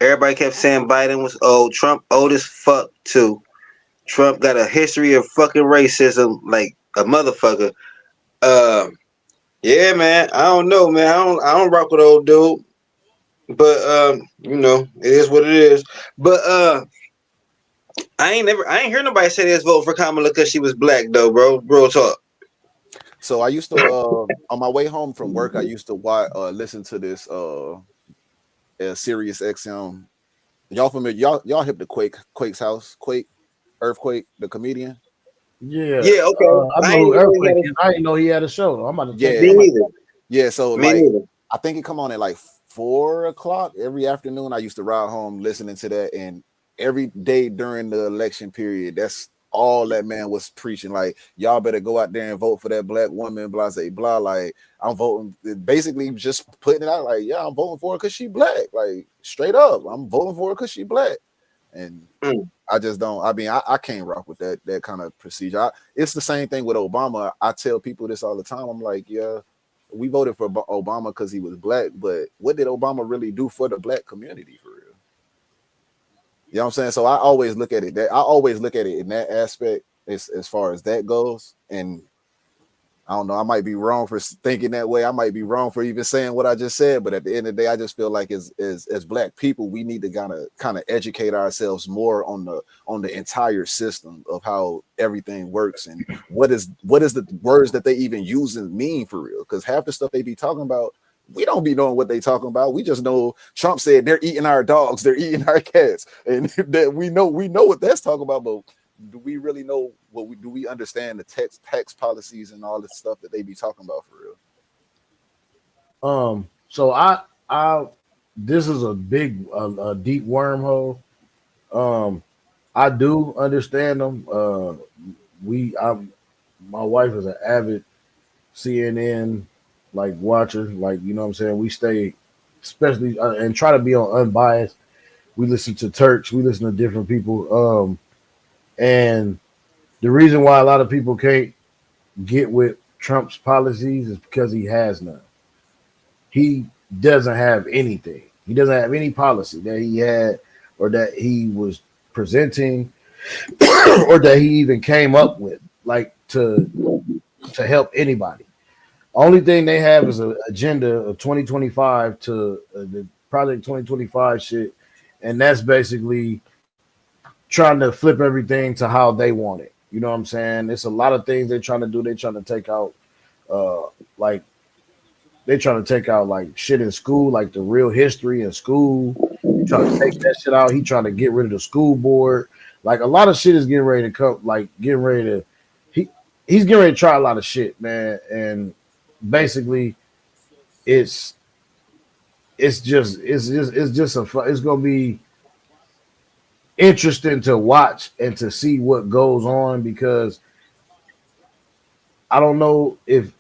Everybody kept saying Biden was old. Trump old as fuck too. Trump got a history of fucking racism like a motherfucker. Yeah, man. I don't know, man. I don't rock with old dude. But you know, it is what it is. But I ain't hear nobody say they was voting for Kamala because she was black though, bro. Real talk. So I used to on my way home from work, I used to listen to this Sirius XM. Y'all familiar? Y'all hip to Quake's house? Earthquake, the comedian. Yeah. Yeah, okay. I know who Earthquake is. I didn't know he had a show, though. I'm about to check Yeah, Me him out. neither. yeah. So Me like, neither. I think it come on at like 4 o'clock every afternoon. I used to ride home listening to that, and every day during the election period, that's all that man was preaching. Like, y'all better go out there and vote for that black woman, blah, blah, blah. Like, I'm voting, basically just putting it out like, yeah, I'm voting for her because she black. Like, straight up, I'm voting for her because she black. And Mm. I just don't. I mean, I can't rock with that kind of procedure. It's the same thing with Obama. I tell people this all the time. I'm like, yeah, we voted for Obama because he was black, but what did Obama really do for the black community, for real? You know what I'm saying? So I always look at it in that aspect, as far as that goes. And I don't know. I might be wrong for thinking that way. I might be wrong for even saying what I just said. But at the end of the day, I just feel like as Black people, we need to kind of educate ourselves more on the entire system of how everything works and what is the words that they even use and mean for real. Because half the stuff they be talking about, we don't be knowing what they talking about. We just know Trump said they're eating our dogs, they're eating our cats, and that we know what that's talking about, but do we really know do we understand the tax policies and all this stuff that they be talking about for real? So I this is a big a deep wormhole. I do understand them. My wife is an avid CNN like watcher, like, you know what I'm saying. We stay, especially and try to be on unbiased. We listen to Turks, we listen to different people. And the reason why a lot of people can't get with Trump's policies is because he has none. He doesn't have anything. He doesn't have any policy that he had or that he was presenting or that he even came up with, like to help anybody. Only thing they have is an agenda of 2025 to the Project 2025 shit, and that's basically trying to flip everything to how they want it. You know what I'm saying? It's a lot of things they're trying to do. They're trying to take out, like shit in school, like the real history in school. Trying to take that shit out. He trying to get rid of the school board. Like a lot of shit is getting ready to come. Like getting ready to, he's getting ready to try a lot of shit, man. And basically, it's gonna be interesting to watch and to see what goes on, because I don't know if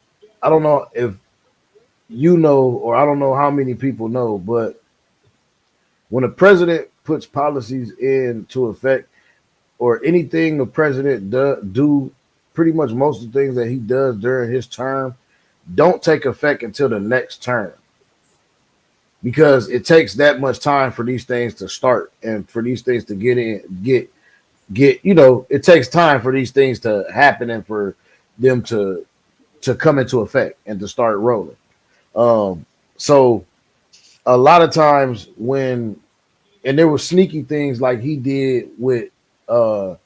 you know, or I don't know how many people know, but when a president puts policies into effect or anything the president do, pretty much most of the things that he does during his term don't take effect until the next term, because it takes that much time for these things to start and for these things to get you know, it takes time for these things to happen and for them to come into effect and to start rolling. So a lot of times and there were sneaky things like he did with it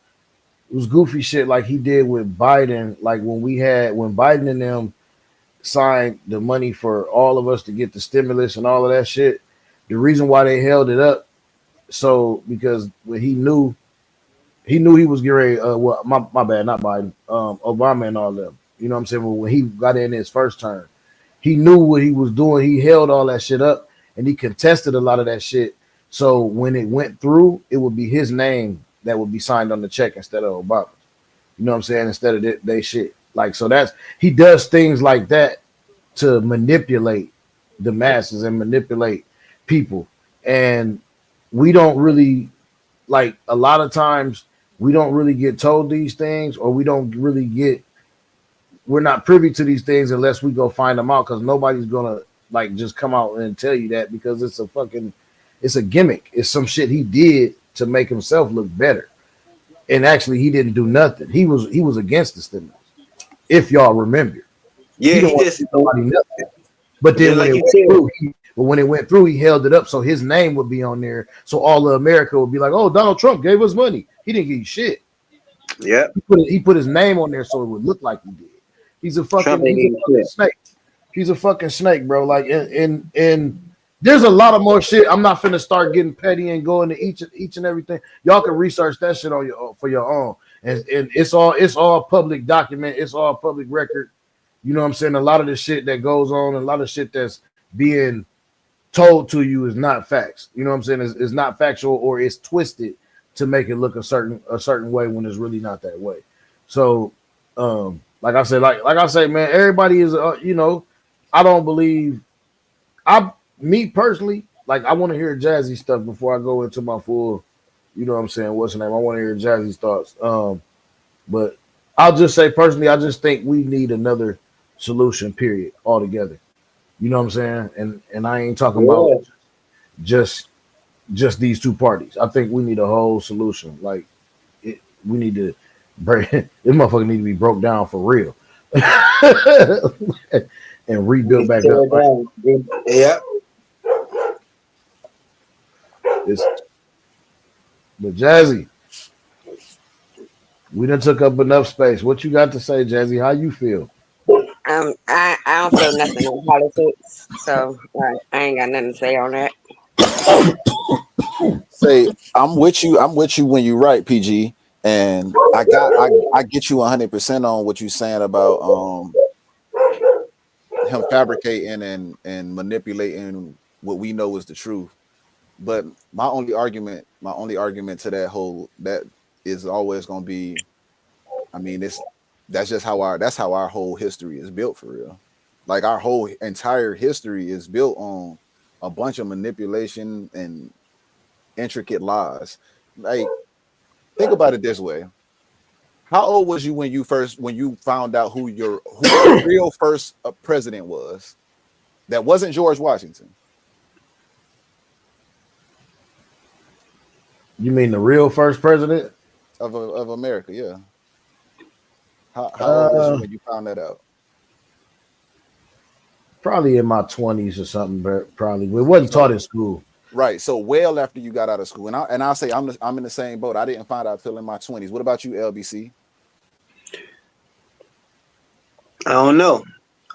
was goofy shit like he did with Biden, like when Biden and them signed the money for all of us to get the stimulus and all of that shit. The reason why they held it up, so because when he knew he was getting ready, well, my bad, not Biden, Obama and all them. You know what I'm saying? When he got in his first term, he knew what he was doing. He held all that shit up and he contested a lot of that shit. So when it went through, it would be his name that would be signed on the check instead of Obama. You know what I'm saying? Instead of they shit. Like, so he does things like that to manipulate the masses and manipulate people. And we don't really, like, a lot of times we don't really get told these things, or we're not privy to these things unless we go find them out, because nobody's gonna like just come out and tell you that, because it's a gimmick. It's some shit he did to make himself look better. And actually he didn't do nothing. He was against the stimulus, if y'all remember. Yeah, he just nobody nothing. But then when it went through, he held it up so his name would be on there, so all of America would be like, "Oh, Donald Trump gave us money. He didn't give you shit." Yeah, he put his name on there so it would look like he did. He's a fucking snake. He's a fucking snake, bro. Like, and there's a lot of more shit. I'm not finna start getting petty and going to each and everything. Y'all can research that shit for your own, and it's all public document. It's all public record. You know what I'm saying? A lot of the shit that goes on, a lot of shit that's being told to you is not facts. You know what I'm saying? It's not factual, or it's twisted to make it look a certain way when it's really not that way. So, like I said, man, everybody is, you know, I don't believe. Me personally, like, I want to hear Jazzy stuff before I go into my full, you know what I'm saying, what's the name? I want to hear Jazzy's thoughts. But I'll just say personally, I just think we need another solution, period, altogether. You know what I'm saying? And I ain't talking about just these two parties. I think we need a whole solution. Like, we need to break this motherfucker need to be broke down for real. and rebuilt back up. Right? Yeah. But Jazzy, we done took up enough space. What you got to say, Jazzy? How you feel? I don't feel nothing on politics, so I ain't got nothing to say on that. Say, I'm with you. I'm with you when you write, PG. And I get you 100% on what you're saying about him fabricating and manipulating what we know is the truth. But my only argument to that is always going to be, I mean, that's how our whole history is built for real. Like our whole entire history is built on a bunch of manipulation and intricate lies. Like, think about it this way. How old was you when you found out who the real first president was? That wasn't George Washington. You mean the real first president of America? Yeah. How old was you when you found that out? Probably in my 20s or something. But probably it wasn't taught in school. Right. So well after you got out of school, and I'll say I'm in the same boat. I didn't find out till in my 20s. What about you, LBC? I don't know.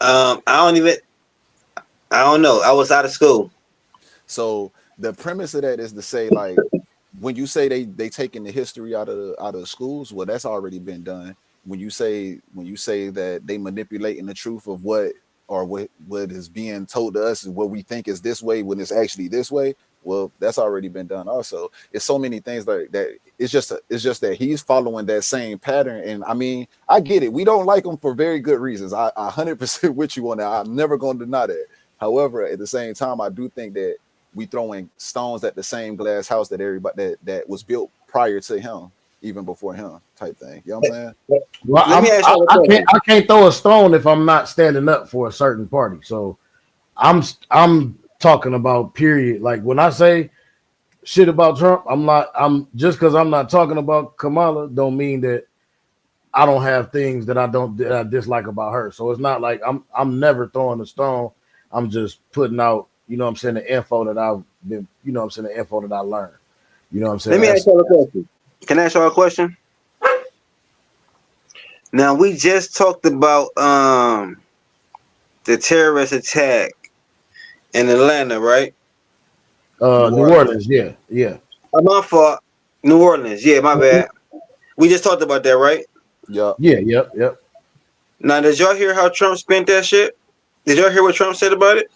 I don't know. I was out of school. So the premise of that is to say, like, when you say they taking the history out of the schools, well, that's already been done. When you say that they manipulating the truth of what is being told to us and what we think is this way when it's actually this way, well, that's already been done. Also, it's so many things like that. It's just that he's following that same pattern. And I mean, I get it. We don't like him for very good reasons. I 100% with you on that. I'm never going to deny that. However, at the same time, I do think that we throwing stones at the same glass house that everybody that was built prior to him, even before him, type thing. You know what I'm saying? Well, I can't throw a stone if I'm not standing up for a certain party. So I'm talking about period. Like when I say shit about Trump, I'm just because I'm not talking about Kamala don't mean that I don't have things that I dislike about her. So it's not like I'm never throwing a stone. I'm just putting out, you know what I'm saying, the info that I've been, you know what I'm saying, the info that I learned. You know what I'm saying? Let me ask you a question. Can I ask you a question? Now we just talked about the terrorist attack in Atlanta, right? New Orleans, yeah. My fault. New Orleans, yeah, my bad. We just talked about that, right? Yep. Yep. Now, did y'all hear how Trump spent that shit? Did y'all hear what Trump said about it?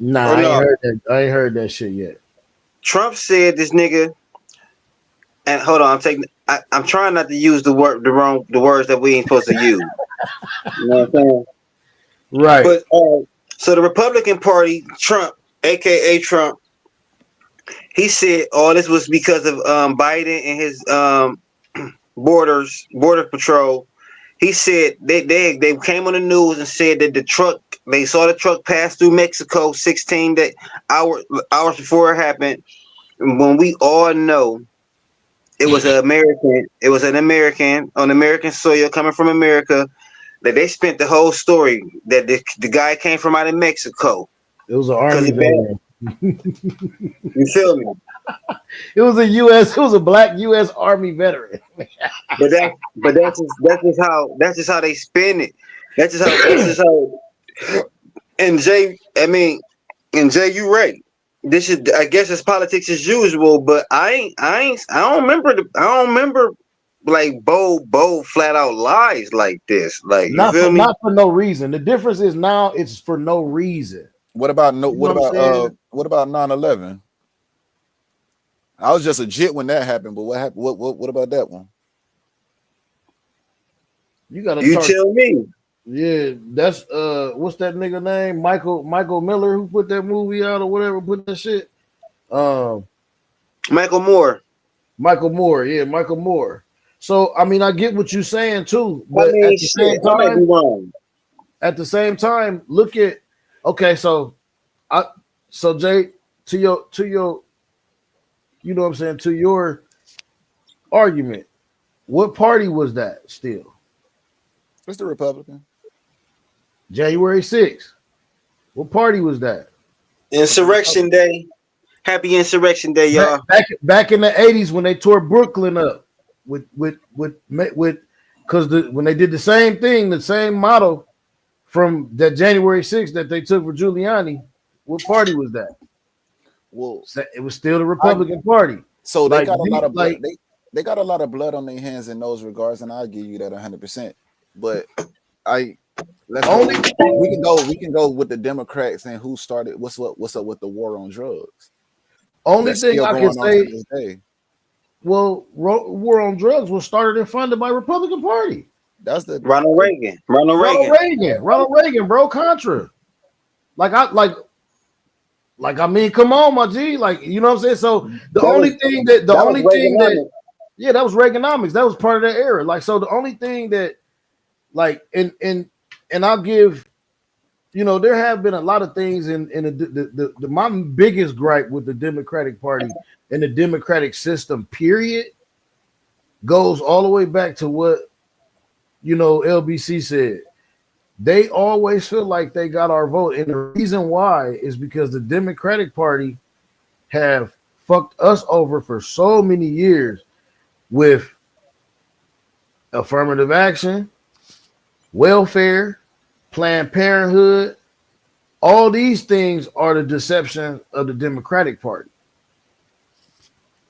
Nah, I ain't heard that shit yet. Trump said this nigga, and hold on, I'm trying not to use the words that we ain't supposed to use. You know what I'm saying? Right. But so the Republican Party, Trump, aka Trump, he said all this was because of Biden and his border patrol. He said they came on the news and said that they saw the truck pass through Mexico 16 hours before it happened. When we all know it was an American on American soil coming from America, that they spent the whole story that the guy came from out of Mexico. It was an army veteran. You feel me? It was a black U.S. Army veteran. But that's just how they spin it. That's just how. And Jay, you right. This is, I guess, it's politics as usual. But I don't remember like bold flat out lies like this. Like, you feel me? Not for no reason. The difference is now it's for no reason. What about 9/11? I was just a jit when that happened, but what happened? What about that one? You tell me. Yeah, that's what's that nigga name? Michael Miller, who put that movie out or whatever, put that shit. Michael Moore. Yeah, Michael Moore. So I mean, I get what you're saying too, but at the same time, look at Jay, to your you know what I'm saying, to your argument, what party was that still? It's the Republican. January 6th. What party was that? Insurrection Day. Happy Insurrection Day, y'all. Back in the 80s when they tore Brooklyn up with because when they did the same thing, the same motto from that January 6th that they took for Giuliani. What party was that? Well, it was still the Republican Party. So they like, got a lot of blood. They got a lot of blood on their hands in those regards, and I'll give you that 100%. But we can go with the Democrats and who started what's up with the war on drugs. Only thing I can say, well, war on drugs was started and funded by Republican Party. That's the Ronald Reagan, bro. Contra. I mean, come on, my G. Like, you know what I'm saying? So that was Reaganomics. That was part of that era. Like, so the only thing that, like, and I'll give, you know, there have been a lot of things in my biggest gripe with the Democratic Party and the democratic system, period, goes all the way back to what, you know, LBC said. They always feel like they got our vote. And the reason why is because the Democratic Party have fucked us over for so many years with affirmative action, welfare, Planned Parenthood. All these things are the deception of the Democratic Party.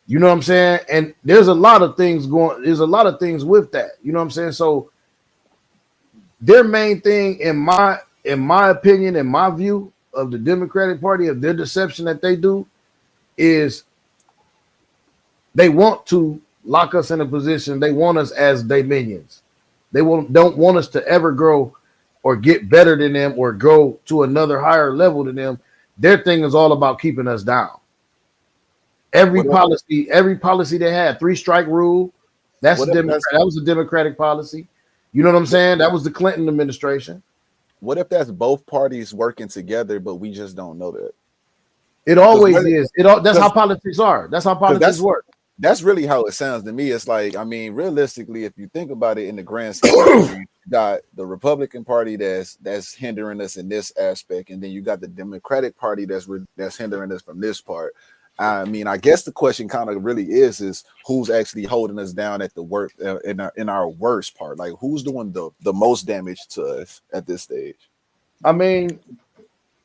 You know what I'm saying? And there's a lot of things with that. You know what I'm saying? So their main thing, in my opinion, in my view of the Democratic Party, of their deception that they do, is they want to lock us in a position. They want us as their minions. They don't want us to ever grow or get better than them or go to another higher level than them. Their thing is all about keeping us down. Every policy they had, 3-strike rule, that was a Democratic policy. You know what I'm saying? That was the Clinton administration. What if that's both parties working together, but we just don't know that? It always is. That's how politics are. That's how politics work. That's really how it sounds to me. It's like, I mean, realistically, if you think about it in the grand scheme, you got the Republican Party that's hindering us in this aspect, and then you got the Democratic Party that's hindering us from this part. I mean, I guess the question kind of really is who's actually holding us down at the work in our worst part? Like, who's doing the most damage to us at this stage? I mean,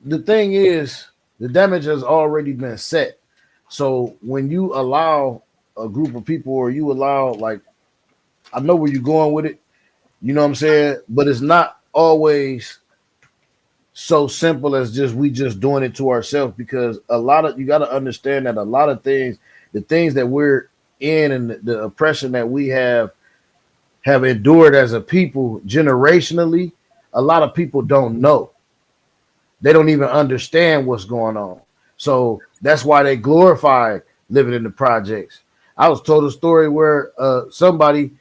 the thing is, the damage has already been set. So when you allow a group of people, or you allow, like, I know where you're going with it, you know what I'm saying? But it's not always so simple as we just doing it to ourselves, because you got to understand that a lot of things, the things that we're in and the oppression that we have endured as a people generationally, a lot of people don't know. They don't even understand what's going on. So that's why they glorify living in the projects. I was told a story where somebody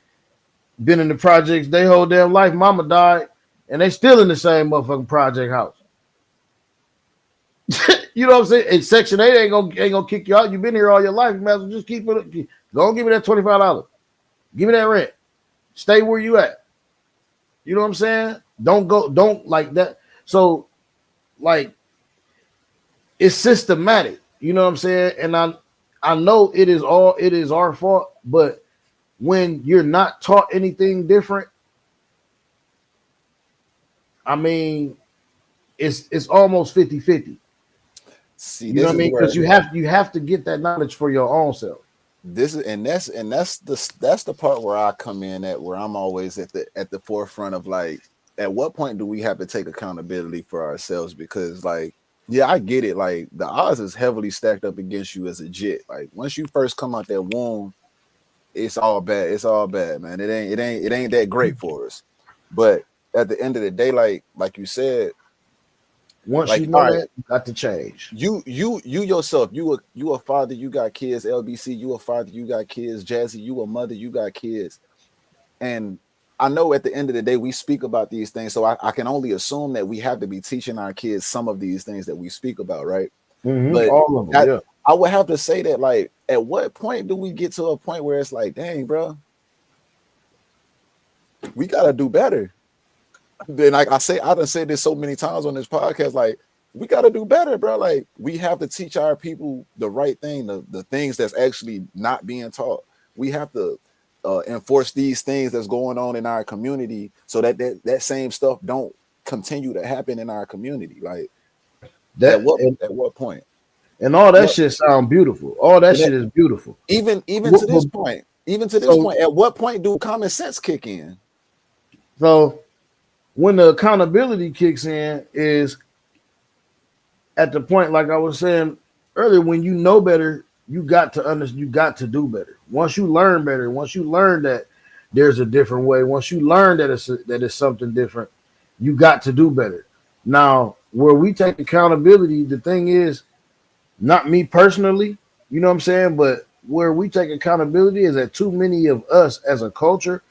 been in the projects their whole damn life, mama died, and they still in the same motherfucking project house. You know what I'm saying? And Section 8 ain't gonna kick you out. You've been here all your life. You might as well just keep it. Go and give me that $25. Give me that rent. Stay where you at. You know what I'm saying? Don't like that. So, like, it's systematic. You know what I'm saying? And I know it is our fault, but when you're not taught anything different, I mean, it's almost 50-50. See, you know what I mean? Because you have to get that knowledge for your own self. That's the part where I come in at, where I'm always at the forefront of, like, at what point do we have to take accountability for ourselves? Because, like, yeah, I get it. Like, the odds is heavily stacked up against you as a jit. Like, once you first come out that womb, it's all bad. It's all bad, man. It ain't that great for us. But at the end of the day, like you said, once you know that, you got to change. You yourself, you a father, you got kids. LBC, you a father, you got kids. Jazzy, you a mother, you got kids. And I know at the end of the day, we speak about these things, so I can only assume that we have to be teaching our kids some of these things that we speak about, right? Mm-hmm. But all of them, yeah. I would have to say that, like, at what point do we get to a point where it's like, dang, bro, we gotta do better? then like I done said this so many times on this podcast, like we got to do better, bro. Like we have to teach our people the right thing, the things that's actually not being taught. We have to enforce these things that's going on in our community so that same stuff don't continue to happen in our community. Like That at what point? and all that shit sound beautiful. All that shit is beautiful. Even to this point, at what point do common sense kick in? So when the accountability kicks in is at the point, like I was saying earlier, when you know better, you got to do better. Once you learn better, once you learn that there's a different way, once you learn that it's something different, you got to do better. Now, where we take accountability, the thing is, not me personally, you know what I'm saying, but where we take accountability is that too many of us as a culture,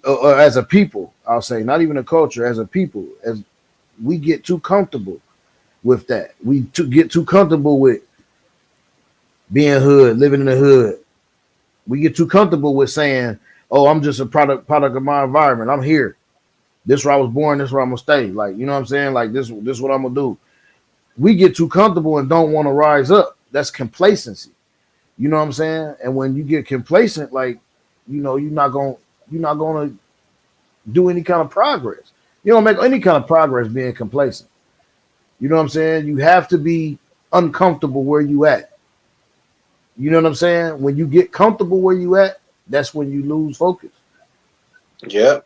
or as a people, I'll say, not even a culture, as a people, as we get too comfortable with that. We get too comfortable with being hood, living in the hood. We get too comfortable with saying, "Oh, I'm just a product of my environment. I'm here. This is where I was born. This is where I'm gonna stay." Like, you know what I'm saying? Like this is what I'm gonna do. We get too comfortable and don't want to rise up. That's complacency. You know what I'm saying? And when you get complacent, like, you know, you're not gonna do any kind of progress. You don't make any kind of progress being complacent. You know what I'm saying? You have to be uncomfortable where you at. You know what I'm saying? When you get comfortable where you at, that's when you lose focus. Yeah.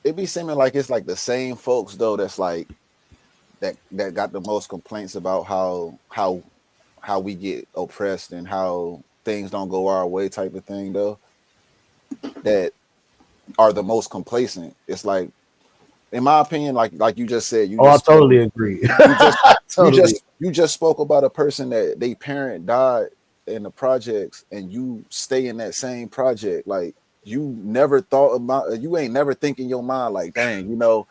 It be seeming like it's like the same folks though that's like that got the most complaints about how we get oppressed and how things don't go our way type of thing though, that are the most complacent. It's like, in my opinion, like you just said, I totally agree. You just spoke about a person that they parent died in the projects and you stay in that same project. Like you never thought about, you ain't never think in your mind like, dang, you know,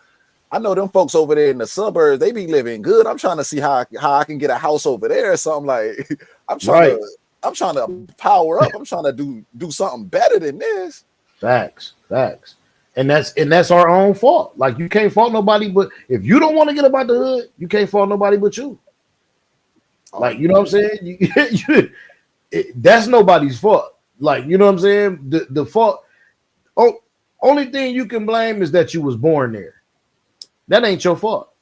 I know them folks over there in the suburbs, they be living good. I'm trying to see how I can get a house over there or something. Like I'm trying to power up. I'm trying to do something better than this. Facts. And that's our own fault. Like you can't fault nobody, but if you don't want to get about the hood, you can't fault nobody but you. Like, you know what I'm saying? That's nobody's fault. Like, you know what I'm saying? The fault, only thing you can blame is that you was born there. That ain't your fault.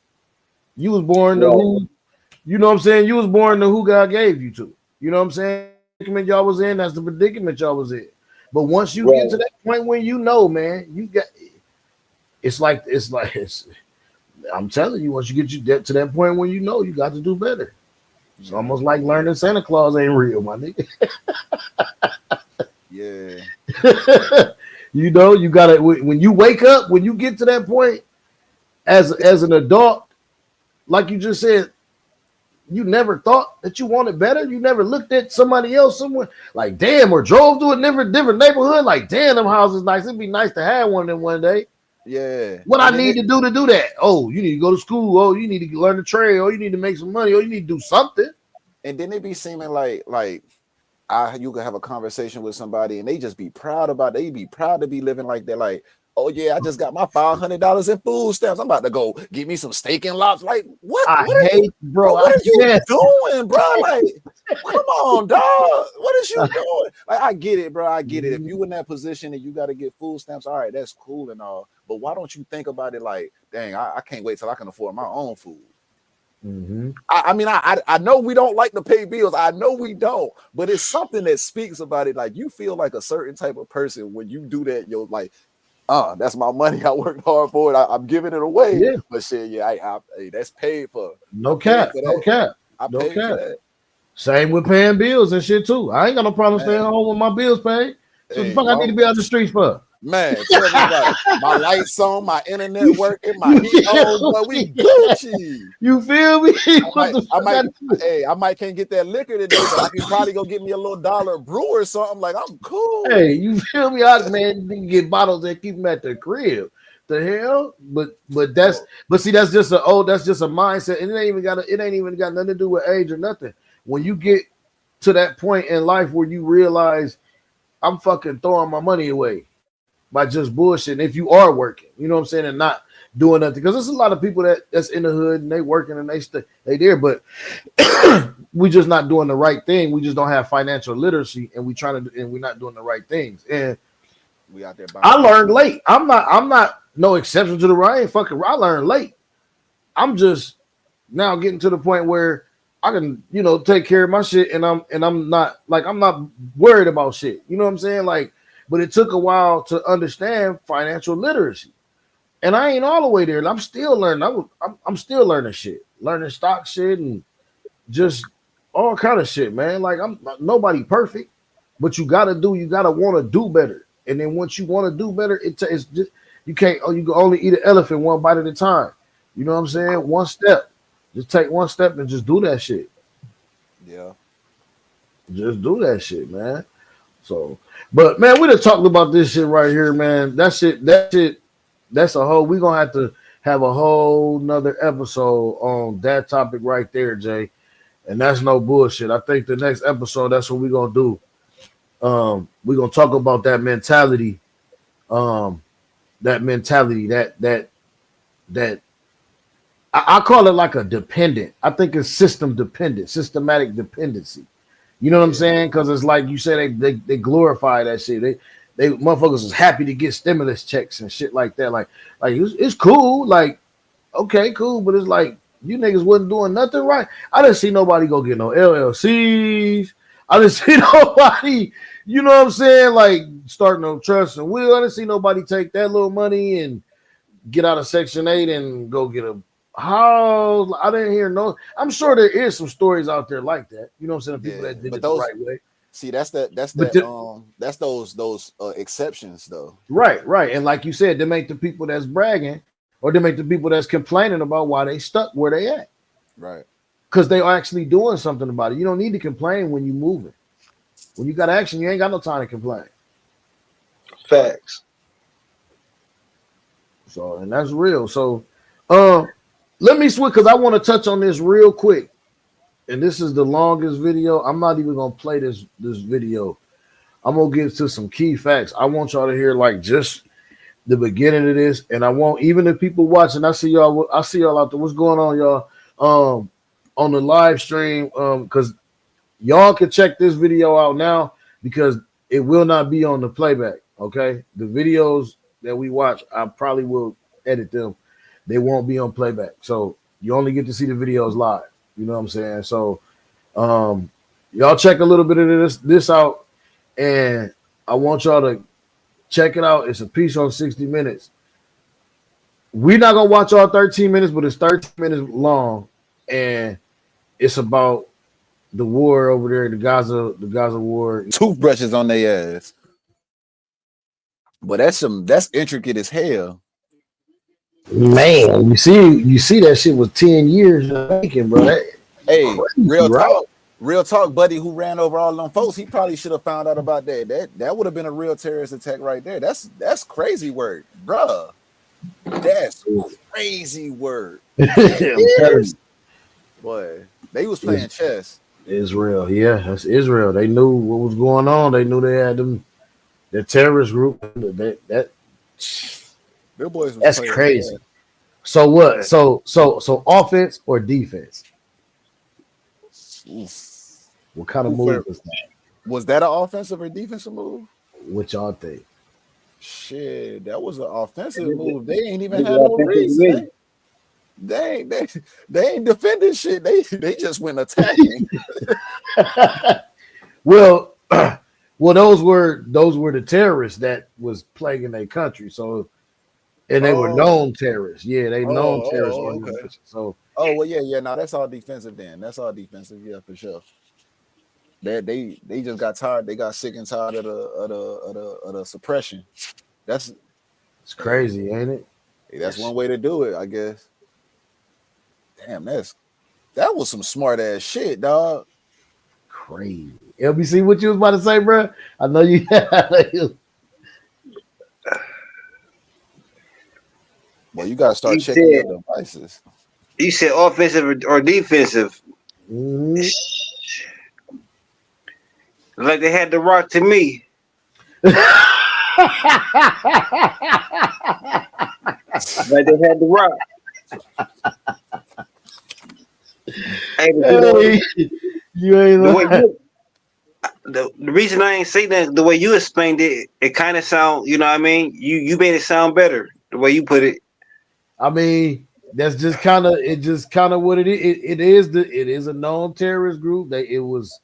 You was born to who, you know what I'm saying? You was born to who God gave you to. You know what I'm saying? The predicament y'all was in, that's the predicament y'all was in. But once you get to that point when you know, man, you got it's like I'm telling you, once you get to that point when you know, you got to do better. It's almost like learning Santa Claus ain't real, my nigga. Yeah. You know, you gotta, when you wake up, when you get to that point as an adult, like you just said, you never thought that you wanted better. You never looked at somebody else somewhere like, damn, or drove to a different neighborhood. Like, damn, them houses nice. It'd be nice to have one of them one day. Yeah. What I need to do that? Oh, you need to go to school. Oh, you need to learn the trade. Oh, you need to make some money. Oh, you need to do something. And then it be seeming like you could have a conversation with somebody and they just be proud about it. They be proud to be living like that. Like, oh yeah, I just got my $500 in food stamps. I'm about to go get me some steak and lobster. Like, what? What are you doing, bro? Like, come on, dog. What is you doing? Like, I get it, bro. I get it. If you in that position and you got to get food stamps, all right, that's cool and all. But why don't you think about it like, dang, I can't wait till I can afford my own food. Mm-hmm. I mean, I know we don't like to pay bills. I know we don't, but it's something that speaks about it. Like you feel like a certain type of person when you do that. You're like, that's my money. I worked hard for it. I'm giving it away. Yeah. But shit, yeah, that's paid for. No cap. I paid for that. Same with paying bills and shit too. I ain't got no problem staying home with my bills paid. So what the fuck I need to be out the streets for? Man, tell me about it. My lights on, my internet working, my heat on, boy, we Gucci. You feel me? I might can't get that liquor today, but I can probably go get me a little dollar brew or something. Like, I'm cool. Hey, you feel me? Man, you can get bottles and keep them at the crib. The hell? But see, that's just a mindset. And it ain't even got nothing to do with age or nothing. When you get to that point in life where you realize I'm fucking throwing my money away. by just bullshit. If you are working, you know what I'm saying, and not doing nothing, because there's a lot of people that's in the hood and they working and they there, but we just not doing the right thing. We just don't have financial literacy, and we're not doing the right things. And we out there. I learned late. I'm not no exception to the rule. I learned late. I'm just now getting to the point where I can, take care of my shit, and I'm not worried about shit. You know what I'm saying? Like, but it took a while to understand financial literacy, and I ain't all the way there. And I'm still learning. I'm still learning shit, learning stock shit, and just all kind of shit, man. Like, I'm nobody perfect, but you gotta want to do better. And then once you want to do better, it's just you can't. You can only eat an elephant one bite at a time. You know what I'm saying? One step. Just take one step and just do that shit. Yeah. Just do that shit, man. So, but man, we done talked about this shit right here, man. That's a whole. We're gonna have a whole nother episode on that topic right there, Jay. And that's no bullshit. I think the next episode, that's what we're gonna do. We're gonna talk about that mentality. That I call it like a dependent. I think it's system dependent, systematic dependency. You know what I'm saying? Because it's like you said, they glorify that shit. They motherfuckers is happy to get stimulus checks and shit like that. Like it's cool. Like, okay, cool, but it's like you niggas wasn't doing nothing right. I didn't see nobody go get no LLCs. I didn't see nobody, you know what I'm saying, like starting no trust and will. I didn't see nobody take that little money and get out of Section 8 and go get a house. I didn't hear no. I'm sure there is some stories out there like that. You know what I'm saying? People that did it the right way. See, that's those exceptions though. Right. And like you said, them ain't the people that's bragging, or them ain't the people that's complaining about why they stuck where they at. Right. Because they are actually doing something about it. You don't need to complain when you moving. When you got action, you ain't got no time to complain. Facts. So, and that's real. So, let me switch, because I want to touch on this real quick. And this is the longest video. I'm not even gonna play this video. I'm gonna get to some key facts. I want y'all to hear like just the beginning of this, and I want even the people watching. I see y'all out there. What's going on, y'all? On the live stream, because y'all can check this video out now, because it will not be on the playback. Okay, the videos that we watch, I probably will edit them. They won't be on playback, so you only get to see the videos live. You know what I'm saying? So, y'all check a little bit of this out, and I want y'all to check it out. It's a piece on 60 Minutes. We're not gonna watch all 13 minutes, but it's 13 minutes long, and it's about the war over there, the Gaza war. Toothbrushes on their ass. But that's intricate as hell. Man, you see that shit was 10 years in the making, bro. Hey, real talk, buddy who ran over all them folks, he probably should have found out about that. That would have been a real terrorist attack right there. That's crazy word, bruh. That's crazy word. Boy, they was playing chess. Israel, yeah, that's Israel. They knew what was going on. They knew they had the terrorist group. That's crazy. So what? So offense or defense? Oof. What kind of move was that? Was that an offensive or defensive move? What y'all think? Shit, that was an offensive move. They ain't even had no reason. They ain't defending shit. They just went attacking. Well, those were the terrorists that was plaguing their country. So, and they were known terrorists. Yeah, they known terrorists. Okay. So, well, yeah. Now that's all defensive. Then that's all defensive. Yeah, for sure. They just got tired. They got sick and tired of the suppression. It's crazy, ain't it? That's one way to do it, I guess. Damn, that was some smart ass shit, dog. Crazy. LBC, what you was about to say, bro? I know you. Well, you gotta start checking your devices. You said offensive or defensive? Mm-hmm. Like they had the rock to me. But they had the rock. Hey, but You ain't the way lying. you, the reason I ain't say that, the way you explained it, it kind of sound, you know what I mean? You made it sound better the way you put it. I mean, that's just kind of what it is. It is a known terrorist group. It was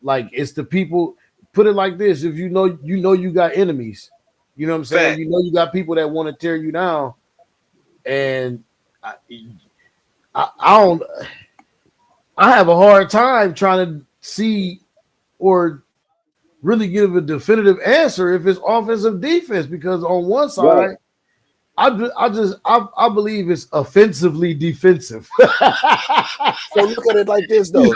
like it's the people. Put it like this: if you got enemies. You know what I'm saying? Fact. You know you got people that want to tear you down, and I, I don't. I have a hard time trying to see or really give a definitive answer if it's offensive defense because on one Right. side, I believe it's offensively defensive. So look at it like this though.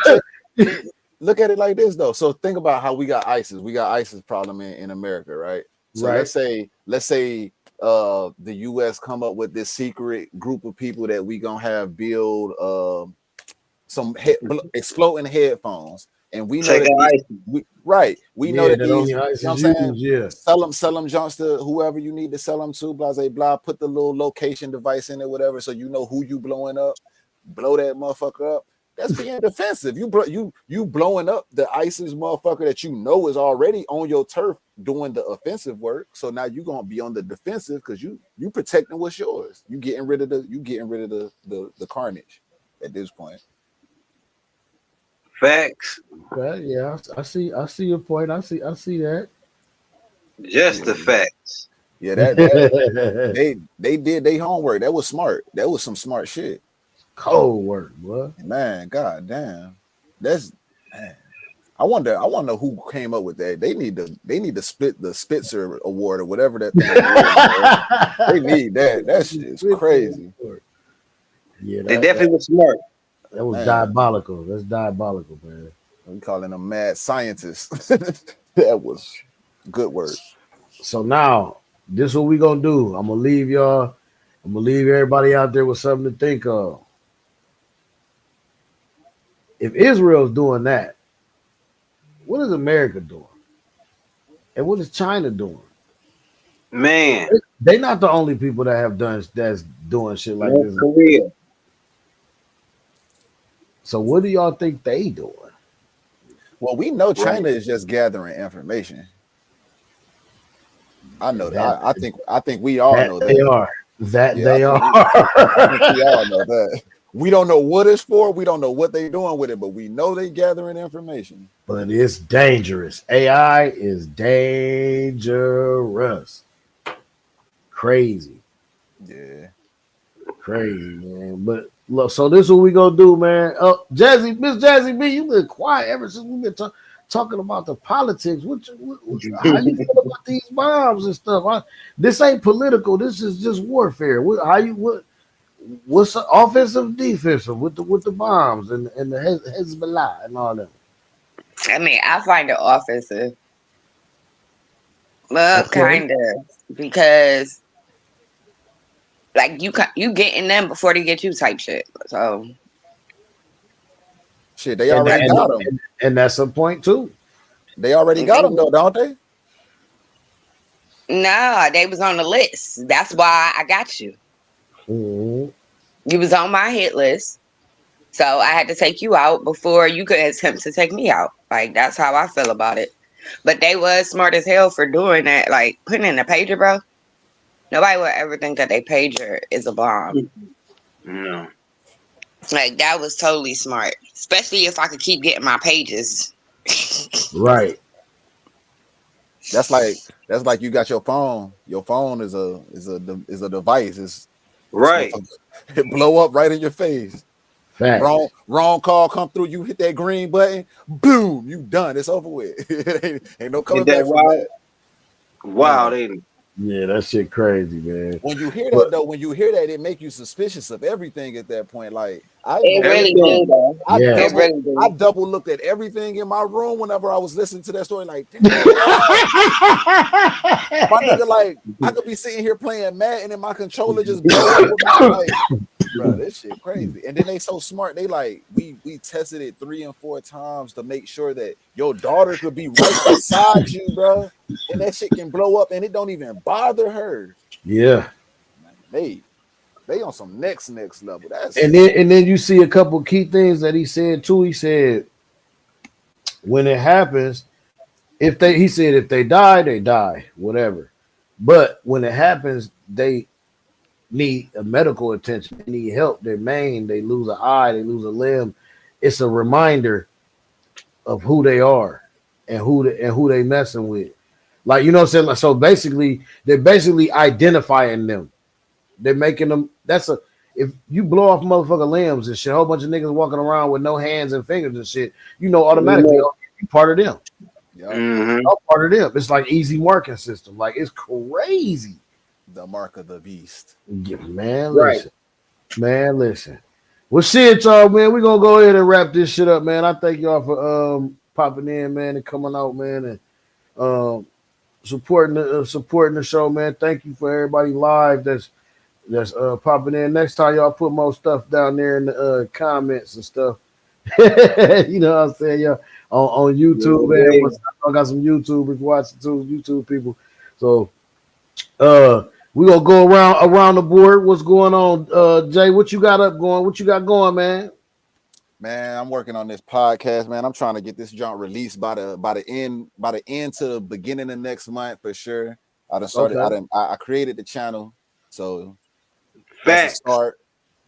Look at it like this though. So think about how we got ISIS. We got ISIS problem in America, right? So Right. let's say the US come up with this secret group of people that we gonna have build some exploding headphones, and we know Take that out we know Yeah, that that these, only you know ISIS what I'm saying, use, yeah. sell them junks to whoever you need to sell them to, blah blah blah. Put the little location device in it, whatever, so you know who you blowing up. Blow that motherfucker up. That's being defensive. You blowing up the ISIS motherfucker that you know is already on your turf doing the offensive work. So now you gonna be on the defensive because you protecting what's yours. You getting rid of the carnage at this point. facts. Well, yeah, I see your point. I see that. Just the Yeah, facts. yeah. That they did their homework. That was smart. That was some smart shit. Cold work, boy. Man, god damn. That's man. I wonder who came up with that. They need to split the Spitzer Award or whatever that thing is. They need that. That shit is crazy. Yeah, They definitely was smart. that was Man. diabolical. That's diabolical, man. We calling them mad scientists. That was good work. So now, this what we gonna do. I'm gonna leave y'all. I'm gonna leave everybody out there with something to think of. If Israel's doing that, what is America doing? And what is China doing? Man, They not the only people that have done that's doing shit like North this. Korea. So what do y'all think they doing? Well, we know China Right. is just gathering information. I know That- that. I think we all know They that. are. That Yeah, they I think are. we all know that. We don't know what it's for. We don't know what they're doing with it, but we know they gathering information. But it's dangerous. AI is dangerous. Crazy. Yeah. Crazy, man. But look, so this is what we gonna do, man. Jazzy, Miss Jazzy B, you been quiet ever since we've been talking about the politics. How you feel about these bombs and stuff? This ain't political. This is just warfare. What's the offensive, defensive with the bombs and the Hezbollah and all that? I mean, I find it offensive. Well, Okay. kind of, because like you getting them before they get you type shit. So Shit, they already got them. And that's a point too. They already got them though, don't they? nah, they was on the list. That's why I got you. Mhm. You was on my hit list. So I had to take you out before you could attempt to take me out. Like, that's how I feel about it. But they was smart as hell for doing that. Like, putting in a pager, bro. Nobody would ever think that they pager is a bomb. No. Like, that was totally smart. Especially if I could keep getting my pages. Right. That's like you got your phone. Your phone is a device. It's Right. it blow up right in your face. Fact. Wrong call come through. You hit that green button. Boom. You done. It's over with. ain't no coming Ain't that back from wild? that. Wild, ain't it? Yeah, that shit crazy, man. When you hear that though, it make you suspicious of everything at that point. Like It really do, though. Yeah. It really do. I double looked at everything in my room whenever I was listening to that story. Like, damn, my nigga, like I could be sitting here playing Madden and my controller just blow up with my, like, bro, this shit crazy. And then they so smart. They like we tested it 3 and 4 times to make sure that your daughter could be right beside you, bro. And that shit can blow up and it don't even bother her. Yeah. Man, they on some next level. That's And then you see a couple key things that he said too. He said when it happens, if they die, they die, whatever. But when it happens, they need a medical attention. They need help. They're maimed. They lose an eye. They lose a limb. It's a reminder of who they are and who they messing with. Like, you know what I'm saying? Like, so basically, they're basically identifying them. They're making them. If you blow off motherfucking limbs and shit, a whole bunch of niggas walking around with no hands and fingers and shit, you know automatically you're part of them. yep. All part of them. It's like easy marking system. Like, it's crazy. The mark of the beast. Yeah, man, listen. Man, listen. Well, shit, y'all, man. We're gonna go ahead and wrap this shit up, man. I thank y'all for popping in, man, and coming out, man, and supporting the show, man. Thank you for everybody live that's popping in. Next time, y'all put more stuff down there in the comments and stuff. You know what I'm saying, y'all, on YouTube, man. I got some YouTubers watching too, YouTube people. So we're gonna go around the board. What's going on, Jay? What you got going? What you got going, man? Man, I'm working on this podcast, man. I'm trying to get this joint released by the end to the beginning of next month for sure. I done started. Okay. I created the channel, so Facts. that's a start.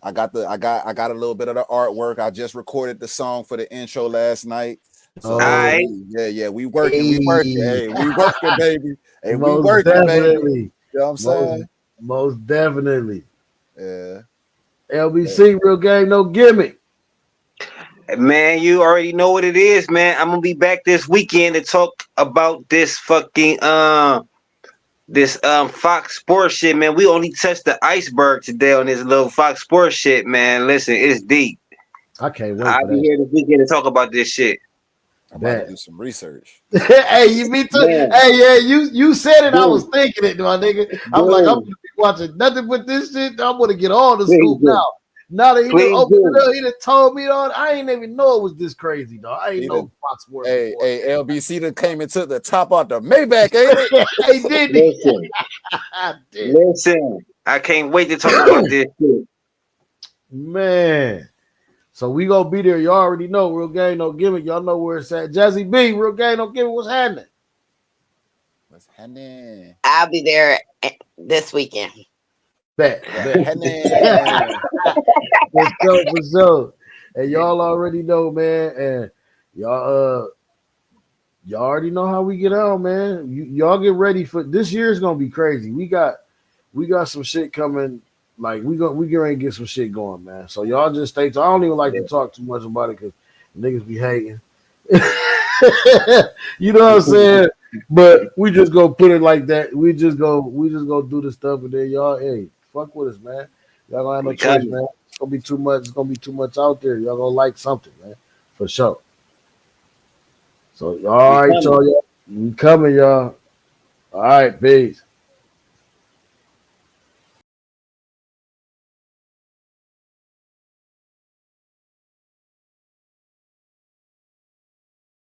I got a little bit of the artwork. I just recorded the song for the intro last night. So Aight. we working. Hey, we working, baby. Hey, we Most working, definitely. baby. You know what I'm saying? Most definitely. Yeah. LBC, real game, no gimmick. Man, you already know what it is, man. I'm gonna be back this weekend to talk about this fucking Fox Sports shit, man. We only touched the iceberg today on this little Fox Sports shit, man. Listen, it's deep. I can't wait. I'll be here this weekend to talk about this shit. I'm about to do some research. Hey, you me too. Man. Hey, yeah, you said it. Dude. I was thinking it, my nigga. I'm like, I'm gonna be watching nothing but this shit. I'm gonna get all the scoop now. Now that he done opened it up, he done told me on. I ain't even know it was this crazy, dog. I ain't know Fox Sports. Hey, LBC done came into the top of the Maybach, ain't it? Hey, did he? Listen, I can't wait to talk about this shit. Man. So we gonna be there. You already know. Real game, no gimmick. Y'all know where it's at. Jazzy B, real game, no gimmick. What's happening? What's happening? I'll be there this weekend. Bet. For sure. And y'all already know, man. And y'all already know how we get on, man. Y'all get ready for this year's gonna be crazy. We got some shit coming. Like we get ready to get some shit going, man. So y'all just stay. I don't even like to talk too much about it because niggas be hating. You know what I'm saying? But we just go put it like that. We just go do the stuff, and then y'all, hey, fuck with us, man. Y'all gonna have no choice, man. It's gonna be too much. It's gonna be too much out there. Y'all gonna like something, man, for sure. So all right, y'all. We coming, y'all. All right, peace.